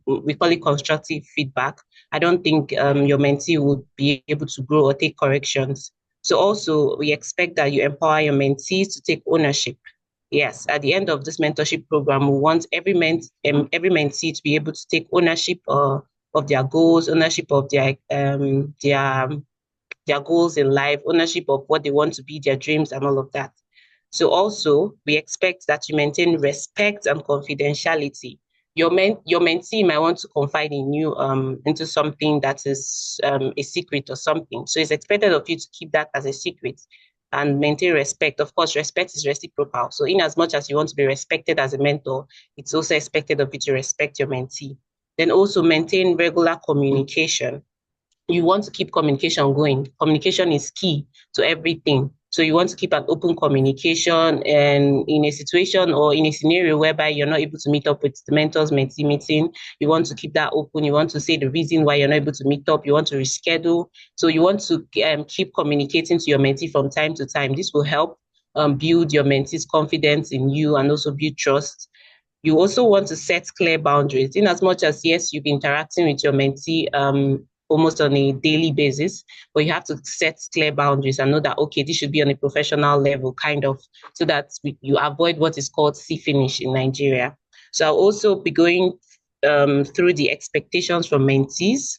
we call it constructive feedback, I don't think your mentee would be able to grow or take corrections. So also, we expect that you empower your mentees to take ownership. Yes, at the end of this mentorship program, we want every mentee to be able to take ownership of their goals, ownership of their goals in life, ownership of what they want to be, their dreams, and all of that. So also, we expect that you maintain respect and confidentiality. Your mentee might want to confide in you into something that is a secret or something. So it's expected of you to keep that as a secret and maintain respect. Of course, respect is reciprocal. So in as much as you want to be respected as a mentor, it's also expected of you to respect your mentee. Then also maintain regular communication. You want to keep communication going. Communication is key to everything. So you want to keep an open communication, and in a situation or in a scenario whereby you're not able to meet up with the mentors mentee meeting, you want to keep that open. You want to say the reason why you're not able to meet up. You want to reschedule. So you want to keep communicating to your mentee from time to time. This will help build your mentee's confidence in you and also build trust. You also want to set clear boundaries. In as much as, yes, you'll be interacting with your mentee almost on a daily basis, but you have to set clear boundaries and know that, okay, this should be on a professional level, kind of, so that you avoid what is called see finish in Nigeria. So I'll also be going through the expectations from mentees.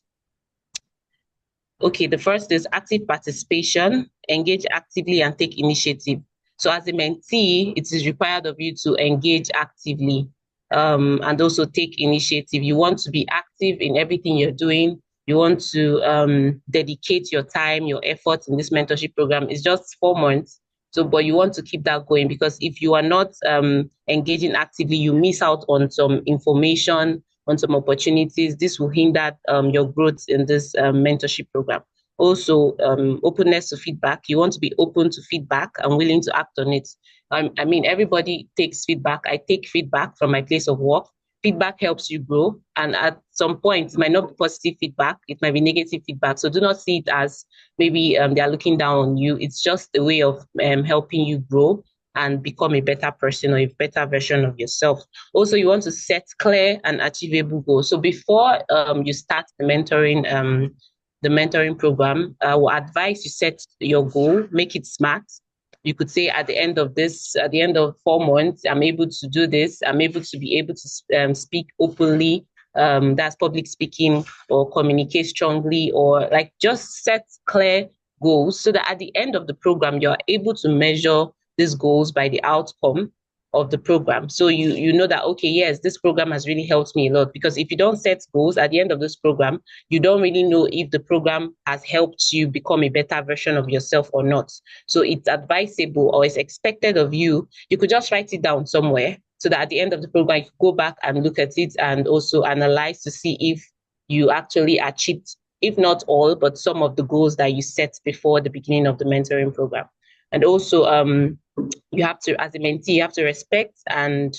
Okay, the first is active participation, engage actively and take initiative. So as a mentee, it is required of you to engage actively and also take initiative. You want to be active in everything you're doing. You want to dedicate your time, your efforts in this mentorship program. It's just 4 months. So, but you want to keep that going, because if you are not engaging actively, you miss out on some information, on some opportunities. This will hinder your growth in this mentorship program. Also, openness to feedback. You want to be open to feedback and willing to act on it. I mean, everybody takes feedback. I take feedback from my place of work. Feedback helps you grow. And at some point, it might not be positive feedback. It might be negative feedback. So do not see it as maybe they are looking down on you. It's just a way of helping you grow and become a better person or a better version of yourself. Also, you want to set clear and achievable goals. So before you start the mentoring program, I will advise you set your goal, make it smart, You could say at the end of 4 months, I'm able to do this. I'm able to speak openly. That's public speaking, or communicate strongly, or like just set clear goals so that at the end of the program, you're able to measure these goals by the outcome of the program. So you know that, okay, yes, this program has really helped me a lot. Because if you don't set goals at the end of this program, you don't really know if the program has helped you become a better version of yourself or not. So it's advisable, or it's expected of you. You could just write it down somewhere so that at the end of the program, you go back and look at it and also analyze to see if you actually achieved, if not all, but some of the goals that you set before the beginning of the mentoring program. And also, you have to, as a mentee, you have to respect and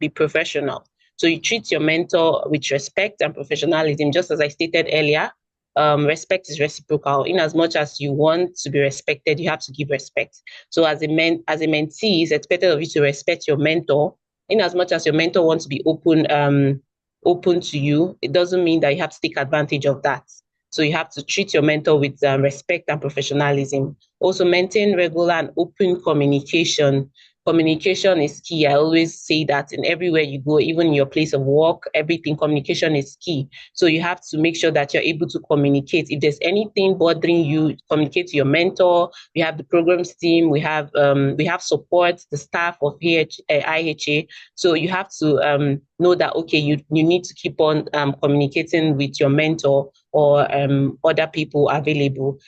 be professional. So you treat your mentor with respect and professionalism, just as I stated earlier. Respect is reciprocal. In as much as you want to be respected, you have to give respect. So as a mentee, it's expected of you to respect your mentor. In as much as your mentor wants to be open to you, it doesn't mean that you have to take advantage of that. So you have to treat your mentor with respect and professionalism. Also, maintain regular and open communication. Communication is key. I always say that in everywhere you go, even in your place of work, everything, communication is key. So you have to make sure that you're able to communicate. If there's anything bothering you, communicate to your mentor. We have the programs team. We have support, the staff of IHA. So you have to know that, okay, you need to keep on communicating with your mentor or other people available,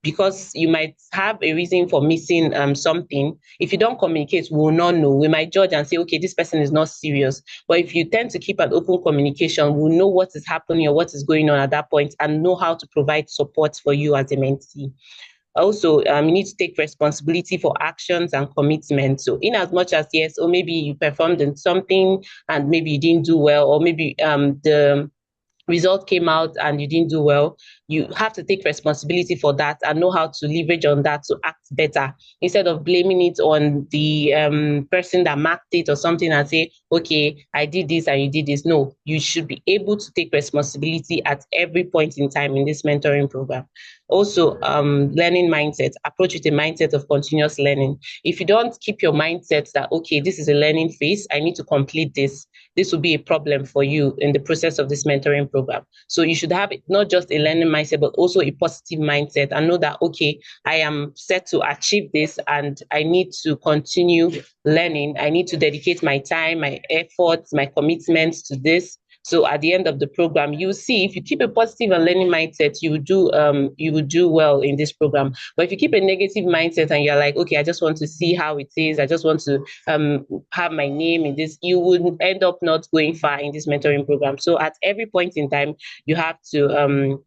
because you might have a reason for missing something. If you don't communicate, we will not know. We might judge and say, okay, this person is not serious. But if you tend to keep an open communication, we'll know what is happening or what is going on at that point and know how to provide support for you as a mentee. Also, you need to take responsibility for actions and commitments. So in as much as, yes, or maybe you performed in something and maybe you didn't do well, or maybe the result came out and you didn't do well, you have to take responsibility for that and know how to leverage on that to act better, instead of blaming it on the person that marked it or something and say, okay, I did this and you did this. No, you should be able to take responsibility at every point in time in this mentoring program. Also, learning mindset, approach with a mindset of continuous learning. If you don't keep your mindset that, okay, this is a learning phase, I need to complete this will be a problem for you in the process of this mentoring program. So you should have not just a learning mindset, but also a positive mindset, and know that, okay, I am set to achieve this and I need to continue learning. I need to dedicate my time, my efforts, my commitments to this. So at the end of the program, you see, if you keep a positive and learning mindset, you will do well in this program. But if you keep a negative mindset and you're like, okay, I just want to see how it is, I just want to have my name in this, you would end up not going far in this mentoring program. So at every point in time, you have to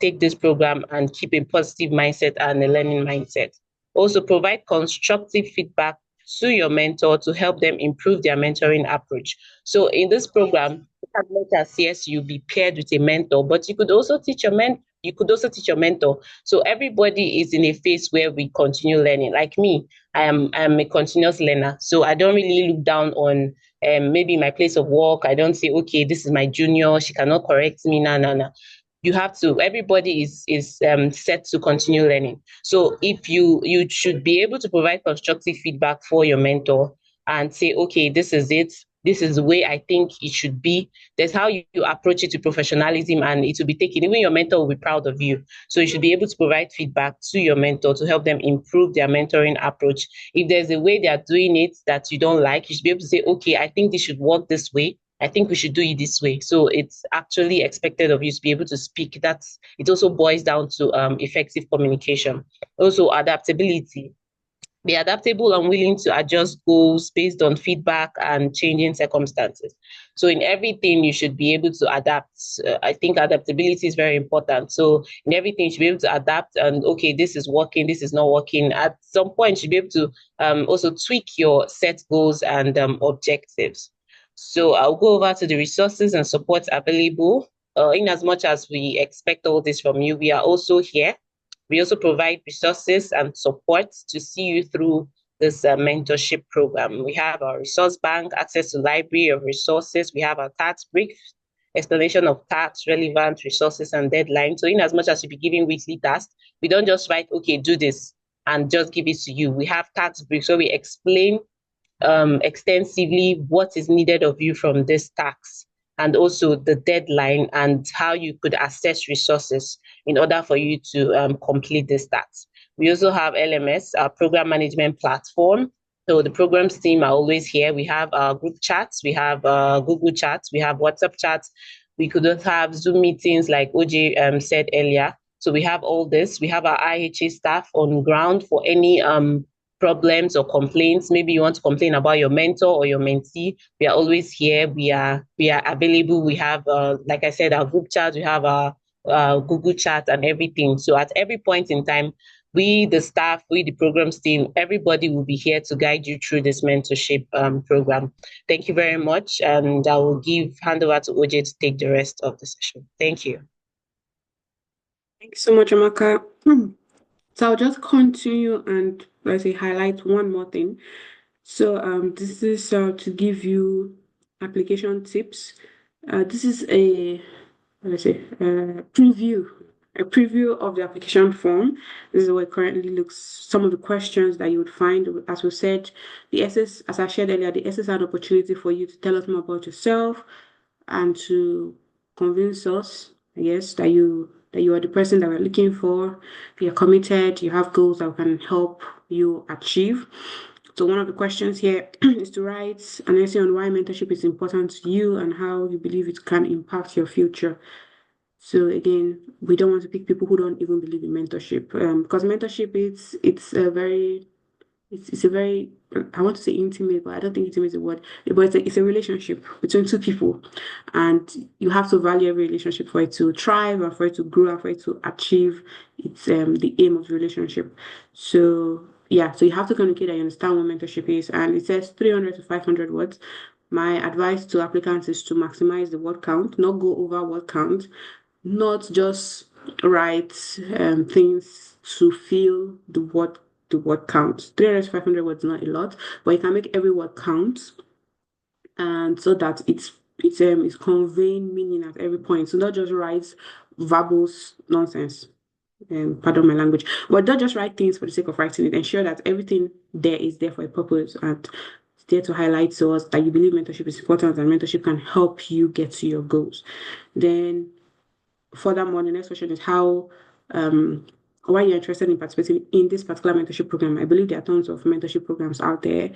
take this program and keep a positive mindset and a learning mindset. Also, provide constructive feedback to your mentor to help them improve their mentoring approach. So in this program, as much as, yes, you'll be paired with a mentor, but you could also teach your mentor. So everybody is in a phase where we continue learning. Like me, I'm a continuous learner. So I don't really look down on maybe my place of work. I don't say, okay, this is my junior, she cannot correct me. No. You have to, everybody is set to continue learning. So if you should be able to provide constructive feedback for your mentor and say, okay, this is it, this is the way I think it should be. That's how you approach it with professionalism, and it will be taken. Even your mentor will be proud of you. So you should be able to provide feedback to your mentor to help them improve their mentoring approach. If there's a way they are doing it that you don't like, you should be able to say, okay, I think this should work this way. I think we should do it this way. So it's actually expected of you to be able to speak. It also boils down to effective communication. Also, adaptability. Be adaptable and willing to adjust goals based on feedback and changing circumstances. So in everything, you should be able to adapt. I think adaptability is very important. So in everything, you should be able to adapt and, okay, this is working, this is not working. At some point, you should be able to also tweak your set goals and objectives. So I'll go over to the resources and supports available. In as much as we expect all this from you, we are also here. We also provide resources and support to see you through this mentorship program. We have our resource bank, access to library of resources. We have our task brief, explanation of tasks, relevant resources and deadlines. So in as much as you be giving weekly tasks, we don't just write, okay, do this. and just give it to you. We have task briefs where we explain extensively what is needed of you from this task, and also the deadline and how you could access resources in order for you to complete this task. We also have LMS, our program management platform. So the programs team are always here. We have our group chats, we have Google chats, we have WhatsApp chats. We could also have Zoom meetings like OJ said earlier. So we have all this. We have our IHA staff on ground for any problems or complaints. Maybe you want to complain about your mentor or your mentee. We are always here. We are available. We have, like I said, our group chat. We have our Google chat and everything. So at every point in time, we, the staff, we, the programs team, everybody will be here to guide you through this mentorship program. Thank you very much. And I will hand over to OJ to take the rest of the session. Thank you. Thank you so much, Amaka. So I'll just continue and let's say highlight one more thing. So this is to give you application tips. This is a preview of the application form. This is what it currently looks. Some of the questions that you would find, as we said, the essays, as I shared earlier, the essays are an opportunity for you to tell us more about yourself and to convince us, yes, that you are the person that we're looking for. You're committed. You have goals that can help you achieve. So one of the questions here is to write an essay on why mentorship is important to you and how you believe it can impact your future. So again, we don't want to pick people who don't even believe in mentorship, because mentorship it's a very I want to say intimate, but I don't think intimate is a word. But it's a relationship between two people, and you have to value every relationship for it to thrive and for it to grow and for it to achieve its the aim of the relationship. So yeah, so you have to communicate that you understand what mentorship is, and it says 300 to 500 words. My advice to applicants is to maximize the word count, not go over word count, not just write things to fill the word count. 300 to 500 words is not a lot, but you can make every word count, and so that it's conveying meaning at every point. So not just write verbose nonsense. Pardon my language, but don't just write things for the sake of writing it. Ensure that everything there is there for a purpose and it's there to highlight to us that you believe mentorship is important and mentorship can help you get to your goals. Then furthermore, the next question is how why you're interested in participating in this particular mentorship program. I believe there are tons of mentorship programs out there.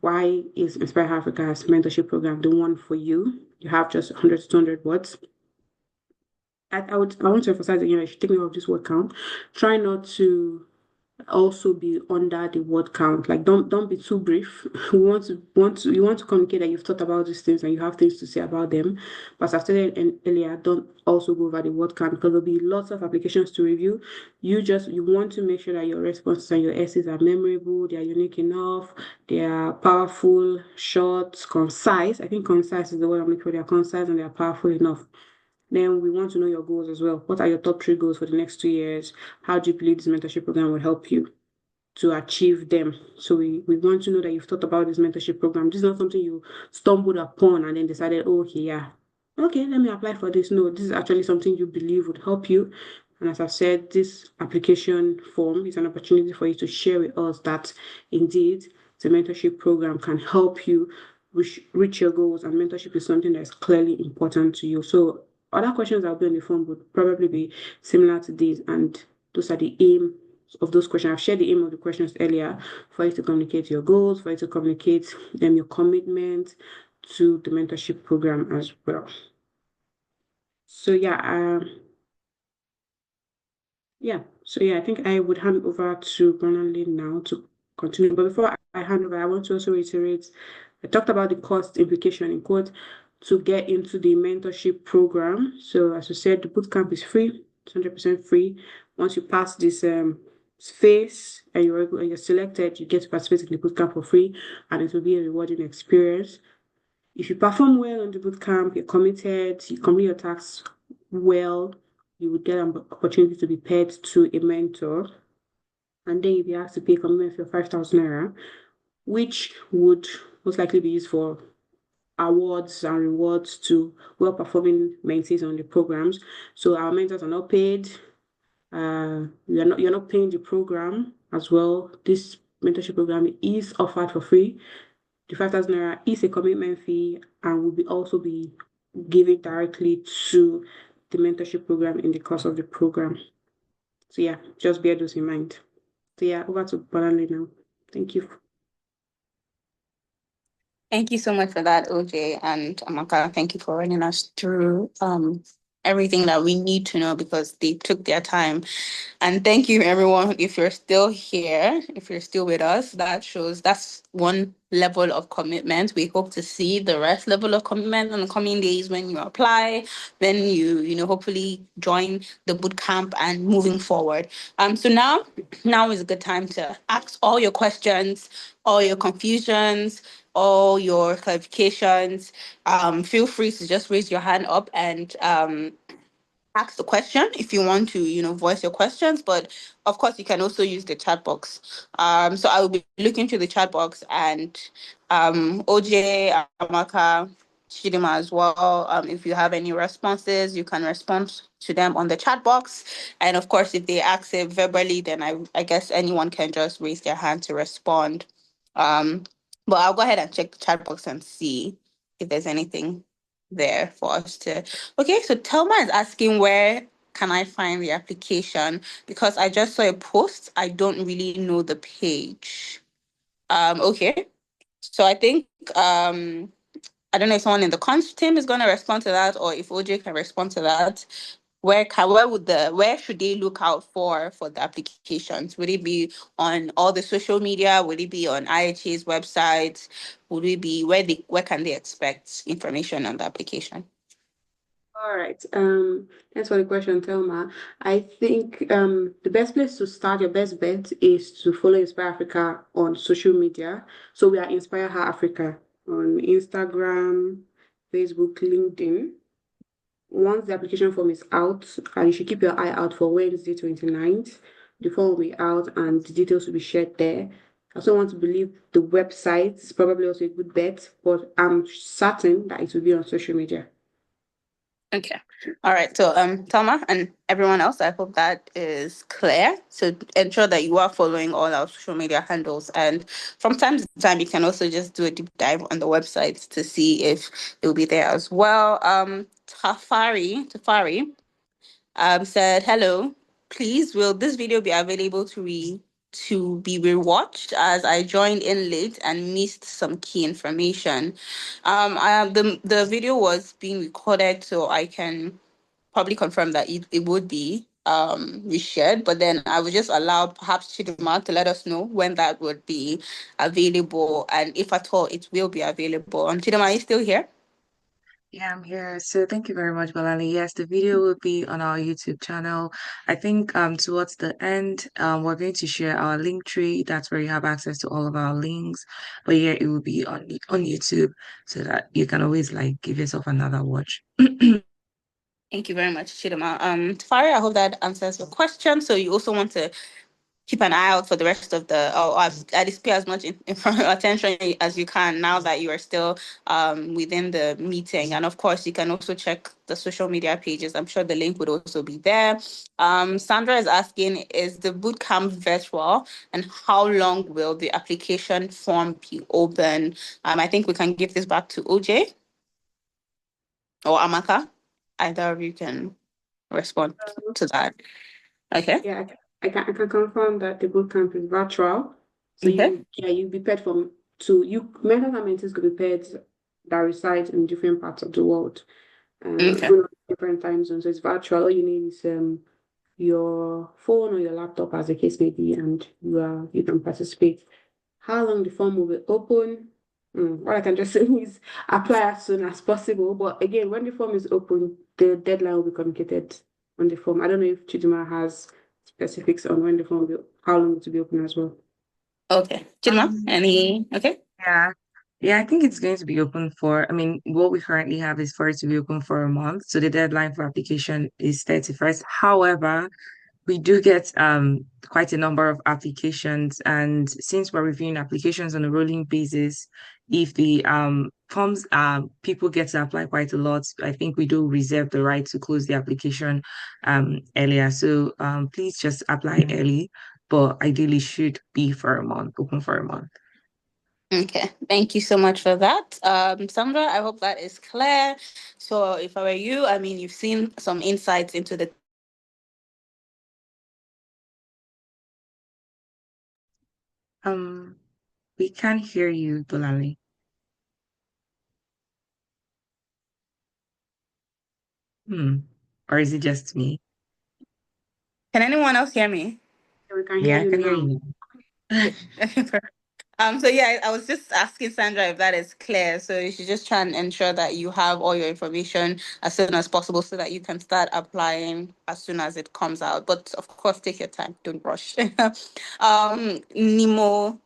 Why is Inspire Her Afrika's mentorship program the one for you? You have just 100 to 200 words. I want to emphasize again, I should take note of this word count. Try not to also be under the word count. Like don't be too brief. You want to communicate that you've thought about these things and you have things to say about them. But as I stated earlier, don't also go over the word count because there'll be lots of applications to review. You want to make sure that your responses and your essays are memorable, they are unique enough, they are powerful, short, concise. I think concise is the word I'm looking for. They are concise and they are powerful enough. Then we want to know your goals as well. What are your top 3 goals for the next 2 years? How do you believe this mentorship program will help you to achieve them? So we want to know that you've thought about this mentorship program. This is not something you stumbled upon and then decided, oh, okay, yeah, okay, let me apply for this. No, this is actually something you believe would help you. And as I've said, this application form is an opportunity for you to share with us that indeed the mentorship program can help you reach your goals, and mentorship is something that's clearly important to you. So other questions that will be on the form would probably be similar to these, and those are the aim of those questions. I've shared the aim of the questions earlier for you to communicate your goals, for you to communicate your commitment to the mentorship program as well. So yeah, I think I would hand over to Bernally now to continue. But before I hand over, I want to also reiterate, I talked about the cost implication in quote to get into the mentorship program. So as I said, the bootcamp is free, it's 100% free. Once you pass this phase and you're selected, you get to participate in the bootcamp for free, and it will be a rewarding experience. If you perform well on the bootcamp, you're committed, you complete your tasks well, you would get an opportunity to be paired to a mentor, and then you'll be asked to pay a commitment fee of 5,000 naira, which would most likely be used for awards and rewards to well-performing mentees on the programs. So our mentors are not paid. You're not paying the program. as well. This mentorship program is offered for free. The 5,000 naira is a commitment fee and will also be given directly to the mentorship program in the course of the program. So yeah, just bear those in mind. So yeah, over to Bolanle now. Thank you. Thank you so much for that, OJ and Amaka. Thank you for running us through everything that we need to know because they took their time. And thank you, everyone. If you're still here, if you're still with us, that shows that's one level of commitment. We hope to see the rest level of commitment in the coming days when you apply, when you hopefully join the boot camp and moving forward. So now is a good time to ask all your questions, all your confusions, all your clarifications. Feel free to just raise your hand up and ask the question if you want to, voice your questions. But of course, you can also use the chat box. So I will be looking to the chat box and OJ, Amaka, Chidima as well. If you have any responses, you can respond to them on the chat box. And of course, if they ask it verbally, then I guess anyone can just raise their hand to respond. Um, but I'll go ahead and check the chat box and see if there's anything there for us to. Okay, so Telma is asking where can I find the application because I just saw a post. I don't really know the page. Okay. So I think I don't know if someone in the cons team is going to respond to that or if OJ can respond to that. Where should they look out for the applications? Would it be on all the social media? Would it be on IHA's website? Would it be where can they expect information on the application? All right. Thanks for the question, Thelma. I think the best place to start, your best bet is to follow Inspire Africa on social media. So we are Inspire Her Africa on Instagram, Facebook, LinkedIn. Once the application form is out, you should keep your eye out for Wednesday 29th. The form will be out and the details will be shared there. I also want to believe the website is probably also a good bet, but I'm certain that it will be on social media. Okay. All right. So, Thelma and everyone else, I hope that is clear. So ensure that you are following all our social media handles. And from time to time, you can also just do a deep dive on the website to see if it will be there as well. Tafari, said, hello, please, will this video be available to be rewatched as I joined in late and missed some key information. The video was being recorded, so I can probably confirm that it would be reshared, but then I would just allow perhaps Chidima to let us know when that would be available and if at all it will be available. Chidima, are you still here? Yeah, I'm here. So thank you very much, Balani. Yes, the video will be on our YouTube channel. I think towards the end, we're going to share our link tree. That's where you have access to all of our links. But yeah, it will be on YouTube so that you can always like give yourself another watch. Thank you very much, Chidima. Tafari, I hope that answers your question. So you also want to keep an eye out for the rest of or at least pay as much attention as you can now that you are still within the meeting. And of course, you can also check the social media pages. I'm sure the link would also be there. Sandra is asking, is the bootcamp virtual and how long will the application form be open? I think we can give this back to OJ or Amaka. Either of you can respond to that. Okay. Yeah, I can confirm that the bootcamp is virtual. So Okay. you'll be paired from two. Mentors and mentees could be paired that reside in different parts of the world, Okay. even on different time zones. So it's virtual. All you need is your phone or your laptop, as the case may be, and you can participate. How long the form will be open? What I can just say is apply as soon as possible. But again, when the form is open, the deadline will be communicated on the form. I don't know if Chidima has specifics on when the form will, how long it will be open as well. Okay. Chidima, any? Okay. Yeah. Yeah, I think it's going to be open I mean, what we currently have is for it to be open for a month. So the deadline for application is 31st. However, we do get quite a number of applications, and since we're reviewing applications on a rolling basis, if the forms people get to apply quite a lot, I think we do reserve the right to close the application earlier. So please just apply early. but ideally should be for a month, open for a month. Okay, thank you so much for that. Sandra, I hope that is clear. So if I were you, I mean, you've seen some insights into the We can't hear you, Bulali. Or is it just me? Can anyone else hear me? We can hear Yeah, I you can hear now. you. Okay. So yeah, I was just asking Sandra if that is clear. So you should just try and ensure that you have all your information as soon as possible so that you can start applying as soon as it comes out. But of course, take your time, don't rush. Nimo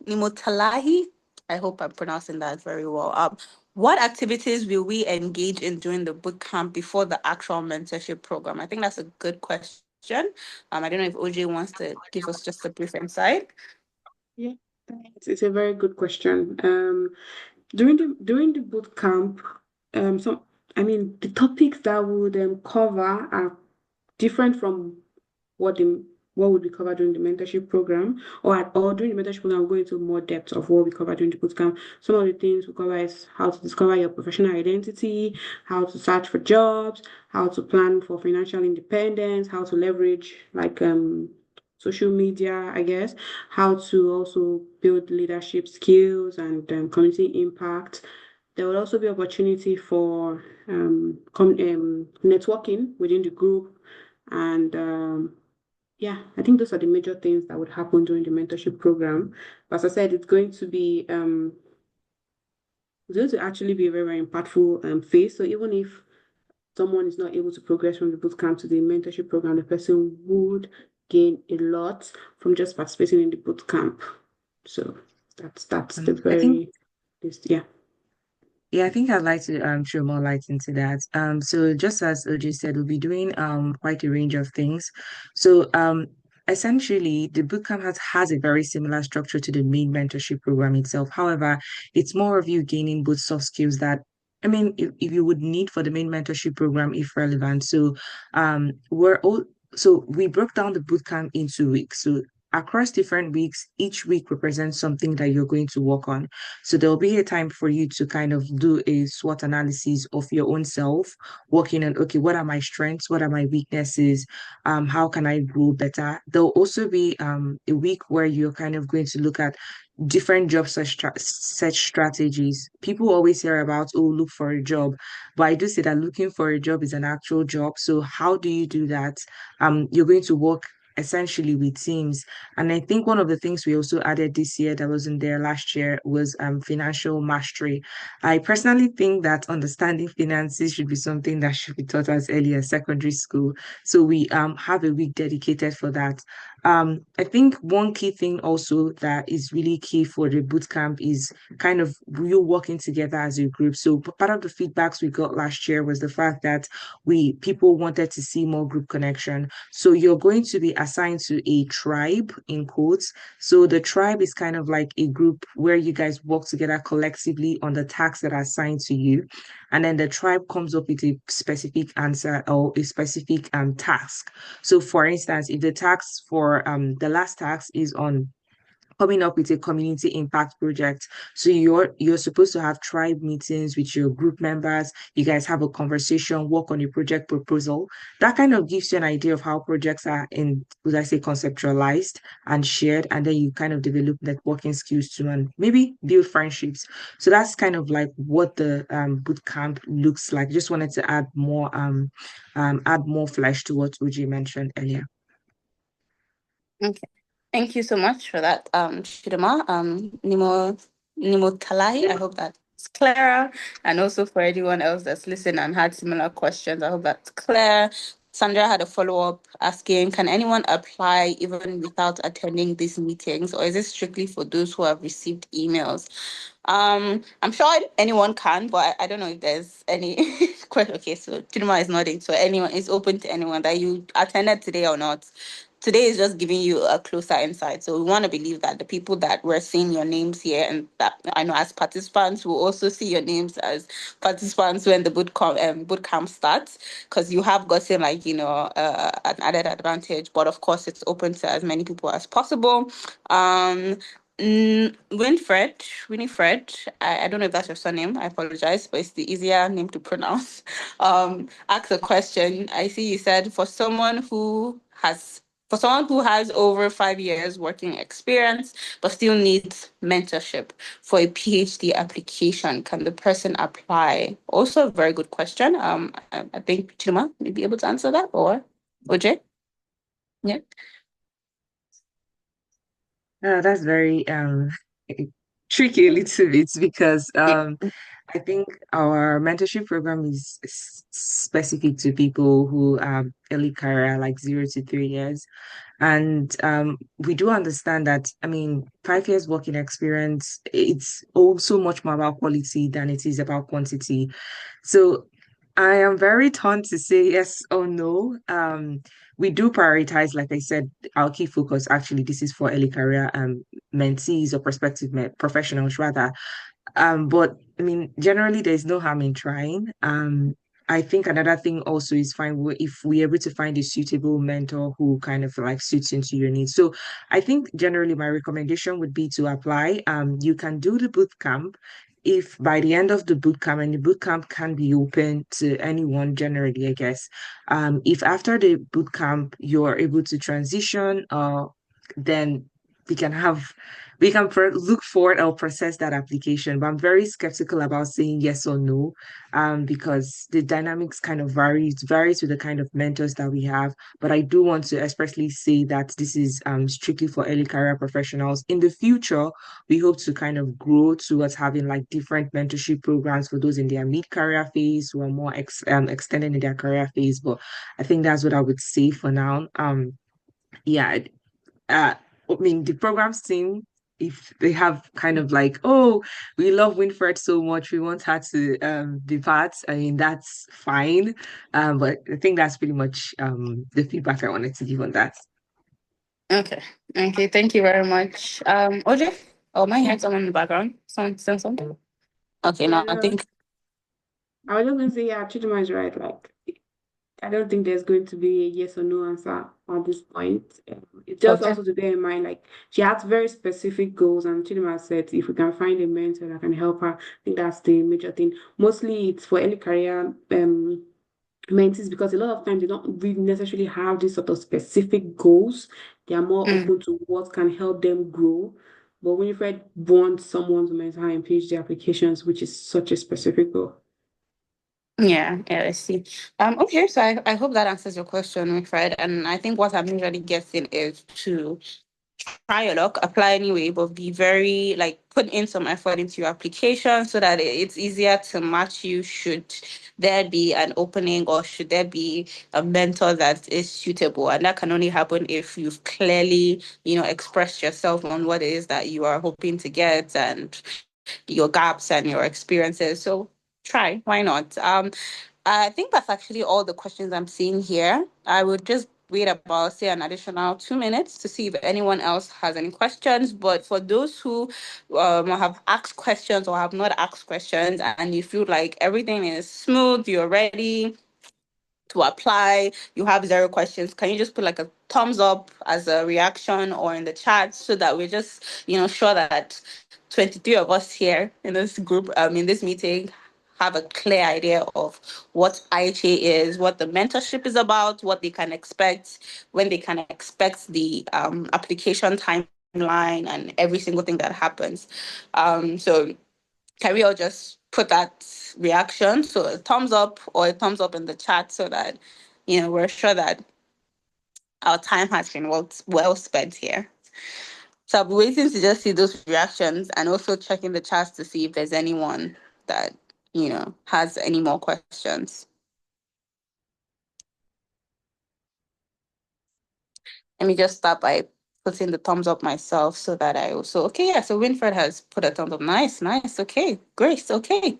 Talahi, I hope I'm pronouncing that very well. What activities will we engage in during the boot camp before the actual mentorship program? I think that's a good question. I don't know if OJ wants to give us just a brief insight. Yeah, thanks. It's a very good question. During the boot camp, some I mean the topics that we would cover are different from what the what would be covered during the mentorship program, or during the mentorship program, we'll go into more depth of what we cover during the bootcamp. Some of the things we cover is how to discover your professional identity, how to search for jobs, how to plan for financial independence, how to leverage social media, I guess, how to also build leadership skills and community impact. There will also be opportunity for networking within the group, and yeah, I think those are the major things that would happen during the mentorship program. But as I said, it's going to actually be a very, very impactful phase. So even if someone is not able to progress from the bootcamp to the mentorship program, the person would gain a lot from just participating in the bootcamp. So that's the I think very least, yeah. Yeah, I think I'd like to throw more light into that. So just as OJ said, we'll be doing quite a range of things. So essentially the bootcamp has a very similar structure to the main mentorship program itself. However, it's more of you gaining both soft skills that if you would need for the main mentorship program if relevant. So we broke down the bootcamp into weeks. So across different weeks, each week represents something that you're going to work on. So there'll be a time for you to kind of do a SWOT analysis of your own self, working on, okay, what are my strengths? What are my weaknesses? How can I grow better? There'll also be a week where you're kind of going to look at different job search strategies. People always hear about, oh, look for a job. But I do say that looking for a job is an actual job. So how do you do that? You're going to work essentially with teams. And I think one of the things we also added this year that wasn't there last year was financial mastery. I personally think that understanding finances should be something that should be taught as early as secondary school. So we have a week dedicated for that. I think one key thing also that is really key for the boot camp is kind of you working together as a group. So part of the feedbacks we got last year was the fact that people wanted to see more group connection. So you're going to be assigned to a tribe in quotes. So the tribe is kind of like a group where you guys work together collectively on the tasks that are assigned to you. And then the tribe comes up with a specific answer or a specific task. So for instance, if the task for the last task is on coming up with a community impact project. So you're supposed to have tribe meetings with your group members. You guys have a conversation, work on a project proposal. That kind of gives you an idea of how projects are would I say, conceptualized and shared, and then you kind of develop networking skills too, and maybe build friendships. So that's kind of like what the boot camp looks like. Just wanted to add more flesh to what Uji mentioned earlier. Okay. Thank you so much for that, Chidema. Nimo Talai. I hope that's clearer. And also for anyone else that's listening and had similar questions, I hope that's clear. Sandra had a follow-up asking, can anyone apply even without attending these meetings, or is it strictly for those who have received emails? I'm sure anyone can, but I don't know if there's any question. Okay, so Chidema is nodding. So anyone is open to anyone that you attended today or not. today is just giving you a closer insight. So we want to believe that the people that we're seeing your names here and that I know as participants will also see your names as participants when the boot camp starts, because you have gotten like an added advantage. But of course, it's open to as many people as possible. Winifred, I don't know if that's your surname. I apologize, but it's the easier name to pronounce. Ask a question. I see you said for someone who has over 5 years working experience but still needs mentorship for a PhD application, can the person apply? Also, a very good question. I think Chima may be able to answer that, or OJ. Yeah. That's very tricky a little bit because Yeah. I think our mentorship program is specific to people who are early career, like 0 to 3 years. And we do understand that, I mean, 5 years working experience, it's also much more about quality than it is about quantity. So I am very torn to say yes or no. We do prioritize, like I said, our key focus. Actually, this is for early career mentees or prospective professionals rather. But I mean, generally, there's no harm in trying. I think another thing also is fine if we're able to find a suitable mentor who kind of like suits into your needs. So I think generally my recommendation would be to apply. You can do the boot camp if by the end of the boot camp, and the boot camp can be open to anyone generally, I guess. If after the boot camp you're able to transition, then we can have look forward or process that application. But I'm very skeptical about saying yes or no, because the dynamics kind of varies with the kind of mentors that we have. But I do want to especially say that this is strictly for early career professionals. In the future, we hope to kind of grow towards having like different mentorship programs for those in their mid-career phase who are more extended in their career phase. But I think that's what I would say for now. Yeah, uh, I mean, the programs team, if they have kind of like, oh, we love Winfred so much, we want her to depart. I mean, that's fine. But I think that's pretty much the feedback I wanted to give on that. Okay. Okay. Thank you very much. OJ. Oh, my head someone in the background. Someone saying something. Okay. Yeah, No, I no, think. I was just gonna say, yeah, Chidima is right. Like, I don't think there's going to be a yes or no answer at this point. It's just Okay. also to bear in mind, like, she has very specific goals, and Chidima said if we can find a mentor that can help her, I think that's the major thing. Mostly, it's for early career mentees because a lot of times they don't really necessarily have this sort of specific goals. They are more Mm. open to what can help them grow. But Winifred wants someone to mentor her in PhD applications, which is such a specific goal. Yeah, I see. Okay, so I hope that answers your question, Fred. And I think what I'm usually guessing is to try your luck, apply anyway, but be very like put in some effort into your application so that it's easier to match you should there be an opening or should there be a mentor that is suitable. And that can only happen if you've clearly, expressed yourself on what it is that you are hoping to get and your gaps and your experiences. So try, why not? I think that's actually all the questions I'm seeing here. I would just wait about, say, an additional 2 minutes to see if anyone else has any questions. But for those who have asked questions or have not asked questions and you feel like everything is smooth, you're ready to apply, you have zero questions, can you just put like a thumbs up as a reaction or in the chat so that we're just, sure that 23 of us here in this group, in this meeting, have a clear idea of what IHA is, what the mentorship is about, what they can expect, when they can expect the application timeline and every single thing that happens. So can we all just put that reaction? So a thumbs up or a thumbs up in the chat so that, we're sure that our time has been well spent here. So I'll be waiting to just see those reactions and also checking the chats to see if there's anyone that, has any more questions. Let me just start by putting the thumbs up myself so that I also, okay, yeah, so Winfred has put a thumbs up. Nice, nice. Okay, Grace, okay.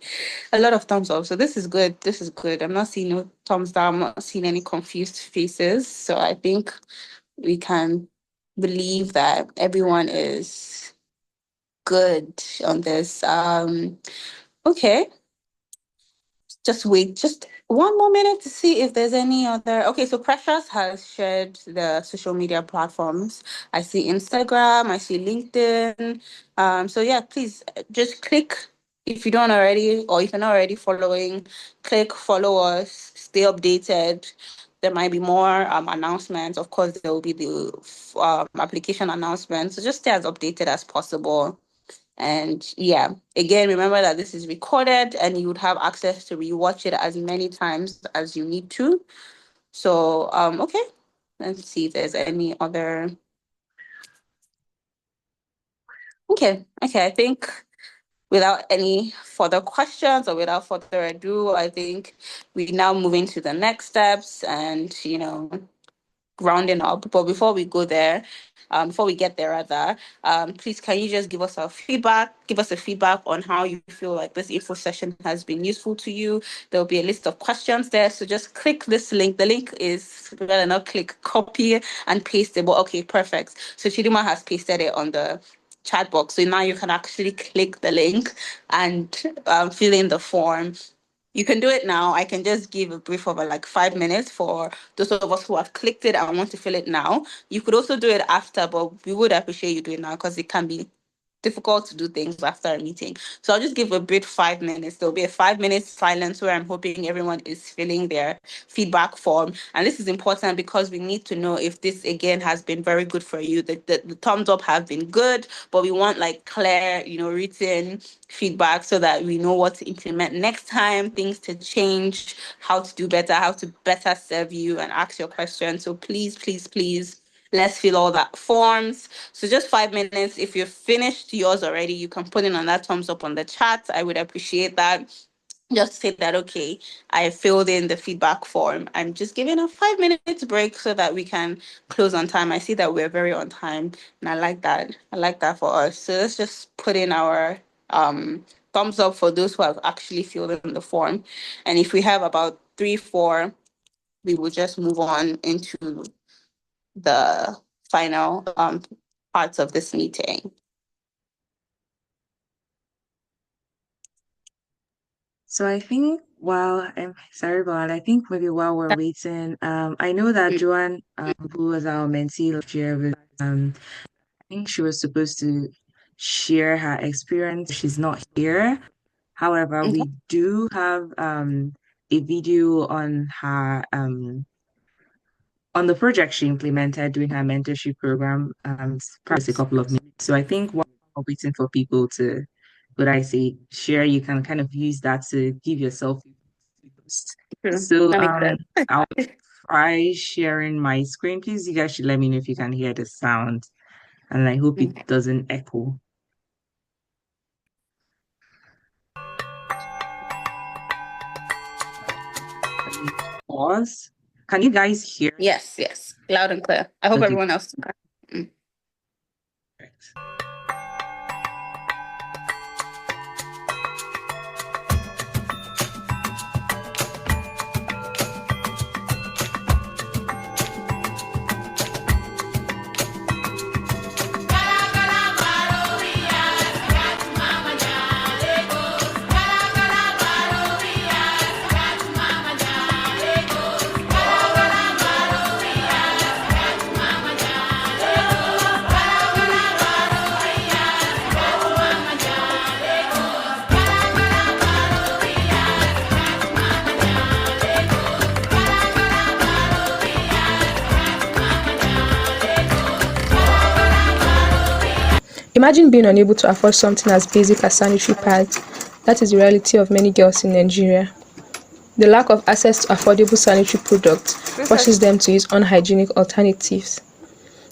A lot of thumbs up. So this is good. This is good. I'm not seeing no thumbs down. I'm not seeing any confused faces. So I think we can believe that everyone is good on this. Okay, just wait just one more minute to see if there's any other. Okay, so Precious has shared the social media platforms. I see Instagram, I see LinkedIn. So yeah, please just click if you don't already, or if you're not already following, click follow us, stay updated. There might be more announcements. Of course, there will be the application announcements. So just stay as updated as possible. And yeah, again, remember that this is recorded and you would have access to rewatch it as many times as you need to. So, okay, let's see if there's any other. Okay, I think without any further questions or without further ado, I think we now move into the next steps and, rounding up. But before we go there, before we get there rather, please can you just give us a feedback on how you feel like this info session has been useful to you. There'll be a list of questions there. So just click this link. The link is rather not click, copy and paste it. But okay, perfect. So Chidima has pasted it on the chat box. So now you can actually click the link and fill in the form. You can do it now. I can just give a brief of like 5 minutes for those of us who have clicked it and want to fill it now. You could also do it after, but we would appreciate you doing it now because it can be difficult to do things after a meeting. So I'll just give a brief 5 minutes. There'll be a 5 minute silence where I'm hoping everyone is filling their feedback form. And this is important because we need to know if this again has been very good for you. The thumbs up have been good, but we want like clear, written feedback so that we know what to implement next time, things to change, how to do better, how to better serve you and ask your questions. So please, please, please, let's fill all that forms. So just 5 minutes. If you've finished yours already, you can put in on that thumbs up on the chat. I would appreciate that. Just say that, okay, I filled in the feedback form. I'm just giving a 5 minutes break so that we can close on time. I see that we're very on time and I like that. I like that for us. So let's just put in our thumbs up for those who have actually filled in the form. And if we have about 3, 4, we will just move on into the final parts of this meeting. So I think I'm sorry, but I think maybe while we're waiting, I know that Joanne, who was our mentee last year, I think she was supposed to share her experience. She's not here. However, we do have a video on her on the project she implemented during her mentorship program. Perhaps a couple of minutes. So I think while we're waiting for people to, what I say, share, you can kind of use that to give yourself a boost. So I'll try sharing my screen. Please, you guys should let me know if you can hear the sound, and I hope it doesn't echo. Pause. Can you guys hear? Yes, loud and clear. I hope everyone else can. Imagine being unable to afford something as basic as sanitary pads. That is the reality of many girls in Nigeria. The lack of access to affordable sanitary products forces them to use unhygienic alternatives.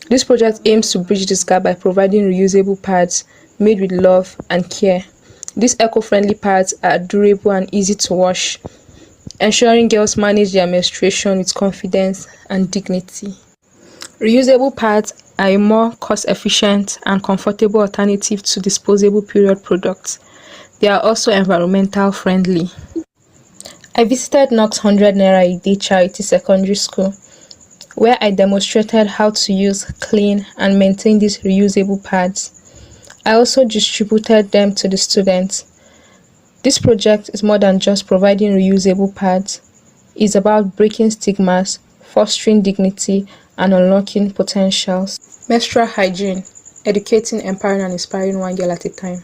This project aims to bridge this gap by providing reusable pads made with love and care. These eco-friendly pads are durable and easy to wash, ensuring girls manage their menstruation with confidence and dignity. Reusable pads are a more cost-efficient and comfortable alternative to disposable period products. They are also environmental friendly. I visited Knox 100 Naira a day charity secondary school. where I demonstrated how to use, clean, and maintain these reusable pads. I also distributed them to the students. This project is more than just providing reusable pads. It's about breaking stigmas, fostering dignity, and unlocking potentials. Menstrual hygiene, educating, empowering, and inspiring one girl at a time.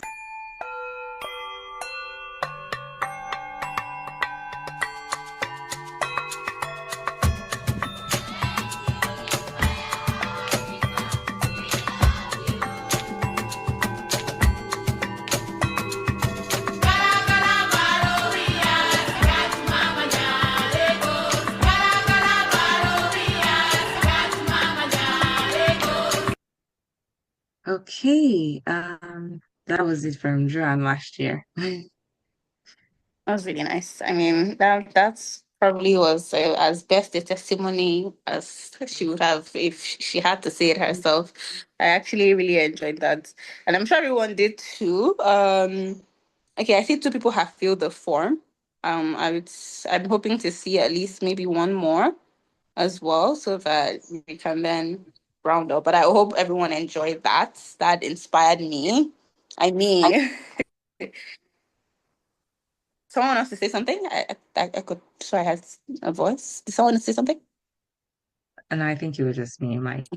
Okay, that was it from Joanne last year. That was really nice. I mean, that's probably was as best a testimony as she would have if she had to say it herself. I actually really enjoyed that, and I'm sure everyone did too. Okay, I see two people have filled the form. I'm hoping to see at least maybe one more as well, so that we can then round up. But I hope everyone enjoyed that. That inspired me. I mean, someone wants to say something. I could. So I had a voice. Did someone want to say something? And I think it was just me, Mike.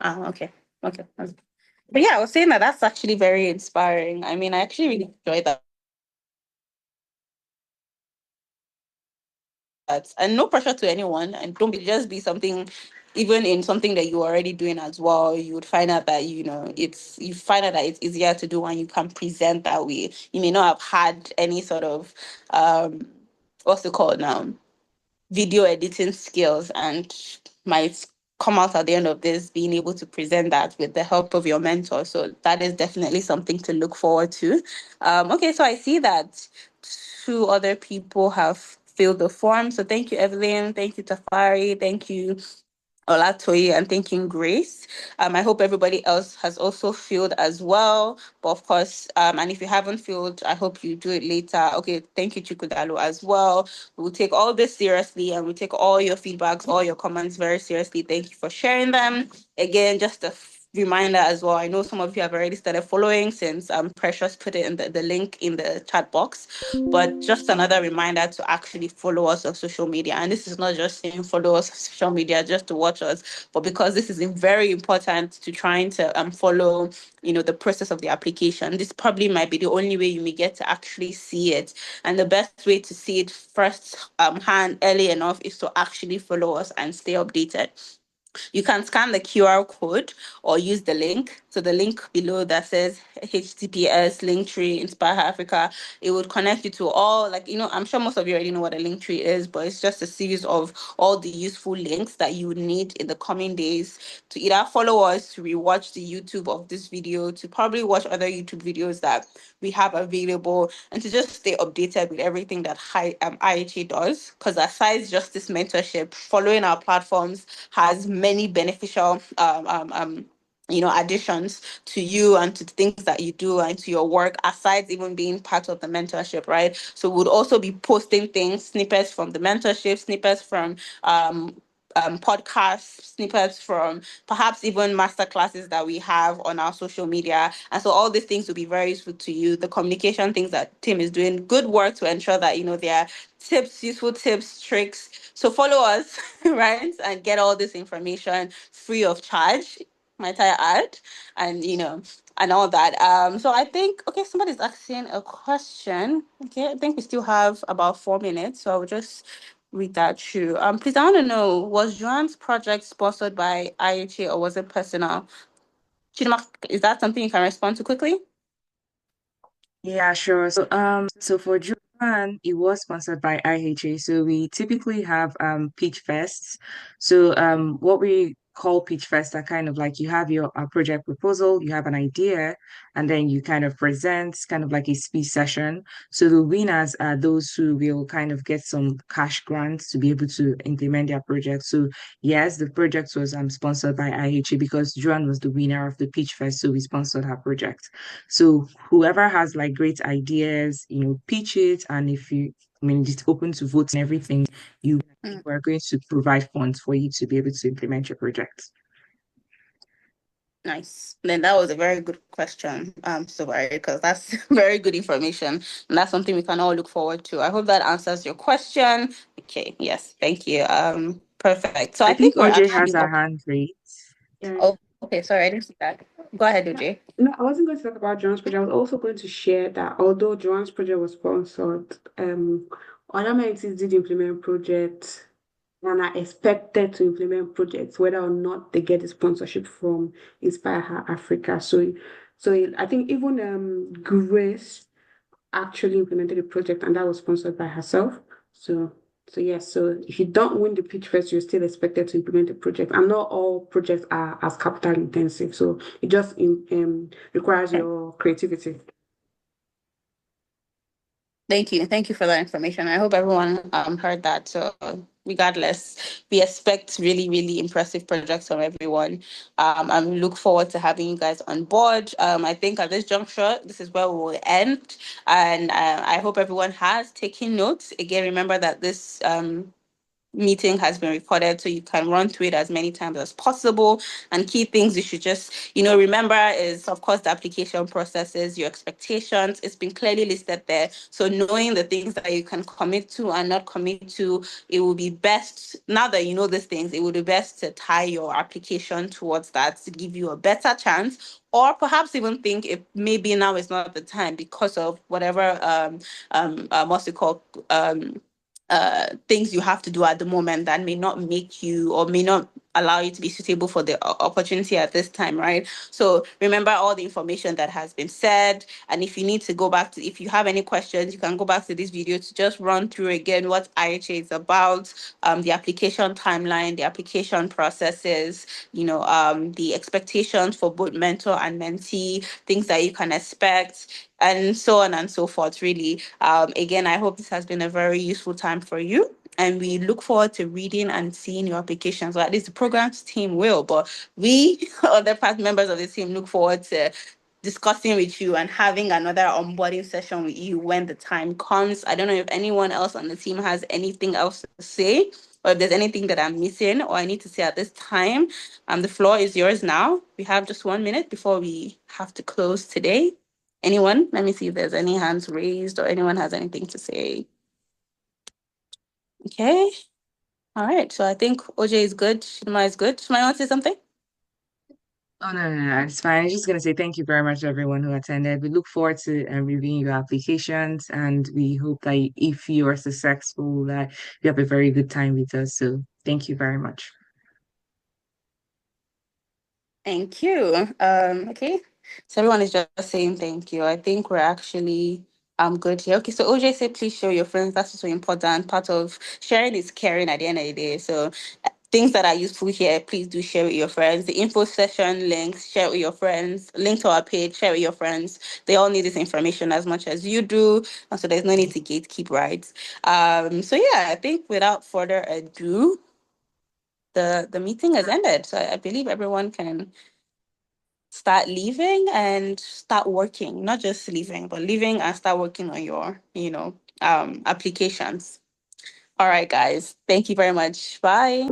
Oh, okay, okay. But yeah, I was saying that that's actually very inspiring. I mean, I actually really enjoyed that. And no pressure to anyone, and don't be just be something, even in something that you're already doing as well, you would find out that you find out that it's easier to do and you can present that way. You may not have had any sort of what's it called now, video editing skills, and might come out at the end of this being able to present that with the help of your mentor. So that is definitely something to look forward to. Okay, so I see that two other people have filled the form. So thank you, Evelyn. Thank you, Tafari. Thank you, Olatoye, and thanking Grace. I hope everybody else has also filled as well. But of course, and if you haven't filled, I hope you do it later. Okay, thank you, Chikudalo, as well. We'll take all this seriously and we take all your feedbacks, all your comments very seriously. Thank you for sharing them. Again, just a reminder as well. I know some of you have already started following since Precious put it in the link in the chat box. But just another reminder to actually follow us on social media. And this is not just saying follow us on social media just to watch us, but because this is very important to trying to follow, the process of the application. This probably might be the only way you may get to actually see it. And the best way to see it first hand early enough is to actually follow us and stay updated. You can scan the QR code or use the link. So the link below that says HTTPS Linktree Inspire Her Afrika, it would connect you to all, like, I'm sure most of you already know what a Linktree is, but it's just a series of all the useful links that you would need in the coming days to either follow us, to rewatch the YouTube of this video, to probably watch other YouTube videos that we have available, and to just stay updated with everything that IHA does. Because aside just this mentorship, following our platforms has many beneficial additions to you and to the things that you do and to your work, aside even being part of the mentorship, right? So we'll also be posting things, snippets from the mentorship, snippets from podcasts, snippets from perhaps even master classes that we have on our social media. And so all these things will be very useful to you. The communication things that Tim is doing, good work to ensure that, there are tips, useful tips, tricks. So follow us, right? And get all this information free of charge, might I add? And, and all that. So I think, okay, somebody's asking a question. Okay, I think we still have about 4 minutes. So I will just read that through. Please, I want to know, was Joanne's project sponsored by IHA or was it personal? Chidima, is that something you can respond to quickly? Yeah, sure. So for Japan, it was sponsored by IHA. So we typically have pitch fests. So what we call pitch fests are kind of like you have your project proposal, you have an idea, and then you kind of present, kind of like a speech session. So the winners are those who will kind of get some cash grants to be able to implement their project. So yes, the project was sponsored by IHA because Joanne was the winner of the pitch fest, so we sponsored her project. So whoever has like great ideas, pitch it. And if you I mean, it's open to votes and everything. We're going to provide funds for you to be able to implement your project. Nice. Then that was a very good question, Sobari, because that's very good information. And that's something we can all look forward to. I hope that answers your question. Okay, yes, thank you. Perfect. So I I think think we're OJ has actually her hand raised. Yeah. Oh, okay, sorry, I didn't see that. Go ahead, OJ. No, I wasn't going to talk about John's project. I was also going to share that although John's project was sponsored, other mentees did implement projects and are expected to implement projects, whether or not they get the sponsorship from Inspire Her Afrika. So I think even Grace actually implemented a project, and that was sponsored by herself. So yes, so if you don't win the pitch first, you're still expected to implement a project. And not all projects are as capital intensive, so it just requires your creativity. Thank you. Thank you for that information. I hope everyone heard that. So regardless, we expect really, really impressive projects from everyone. And we look forward to having you guys on board. I think at this juncture, this is where we will end. And I hope everyone has taken notes. Again, remember that this meeting has been recorded, so you can run through it as many times as possible. And key things you should just remember is, of course, the application processes, your expectations. It's been clearly listed there, so knowing the things that you can commit to and not commit to, it will be best, now that you know these things, it would be best to tie your application towards that to give you a better chance, or perhaps even think if maybe now is not the time because of whatever what's it called, things you have to do at the moment that may not make you or may not allow you to be suitable for the opportunity at this time, right? So remember all the information that has been said. And if you need to go back to, if you have any questions, you can go back to this video to just run through again what IHA is about, the application timeline, the application processes, the expectations for both mentor and mentee, things that you can expect, and so on and so forth, really. Again, I hope this has been a very useful time for you. And we look forward to reading and seeing your applications. Or at least the programs team will, but we, other past members of the team, look forward to discussing with you and having another onboarding session with you when the time comes. I don't know if anyone else on the team has anything else to say, or if there's anything that I'm missing or I need to say at this time. The floor is yours now. We have just 1 minute before we have to close today. Anyone? Let me see if there's any hands raised or anyone has anything to say. Okay. All right. So I think OJ is good. Shima is good. Shima, you want to say something? Oh, no, it's fine. I'm just going to say thank you very much to everyone who attended. We look forward to reviewing your applications, and we hope that if you are successful, that you have a very good time with us. So thank you very much. Thank you. Okay. So everyone is just saying thank you. I think we're actually good here. Okay, so OJ said please show your friends. That's so important. Part of sharing is caring at the end of the day. So things that are useful here, please do share with your friends. The info session links, share with your friends. Link to our page, share with your friends. They all need this information as much as you do. And so there's no need to gatekeep, right? So yeah, I think without further ado, the meeting has ended. So I believe everyone can start leaving and start working, not just leaving, but leaving and start working on your, applications. All right, guys. Thank you very much. Bye.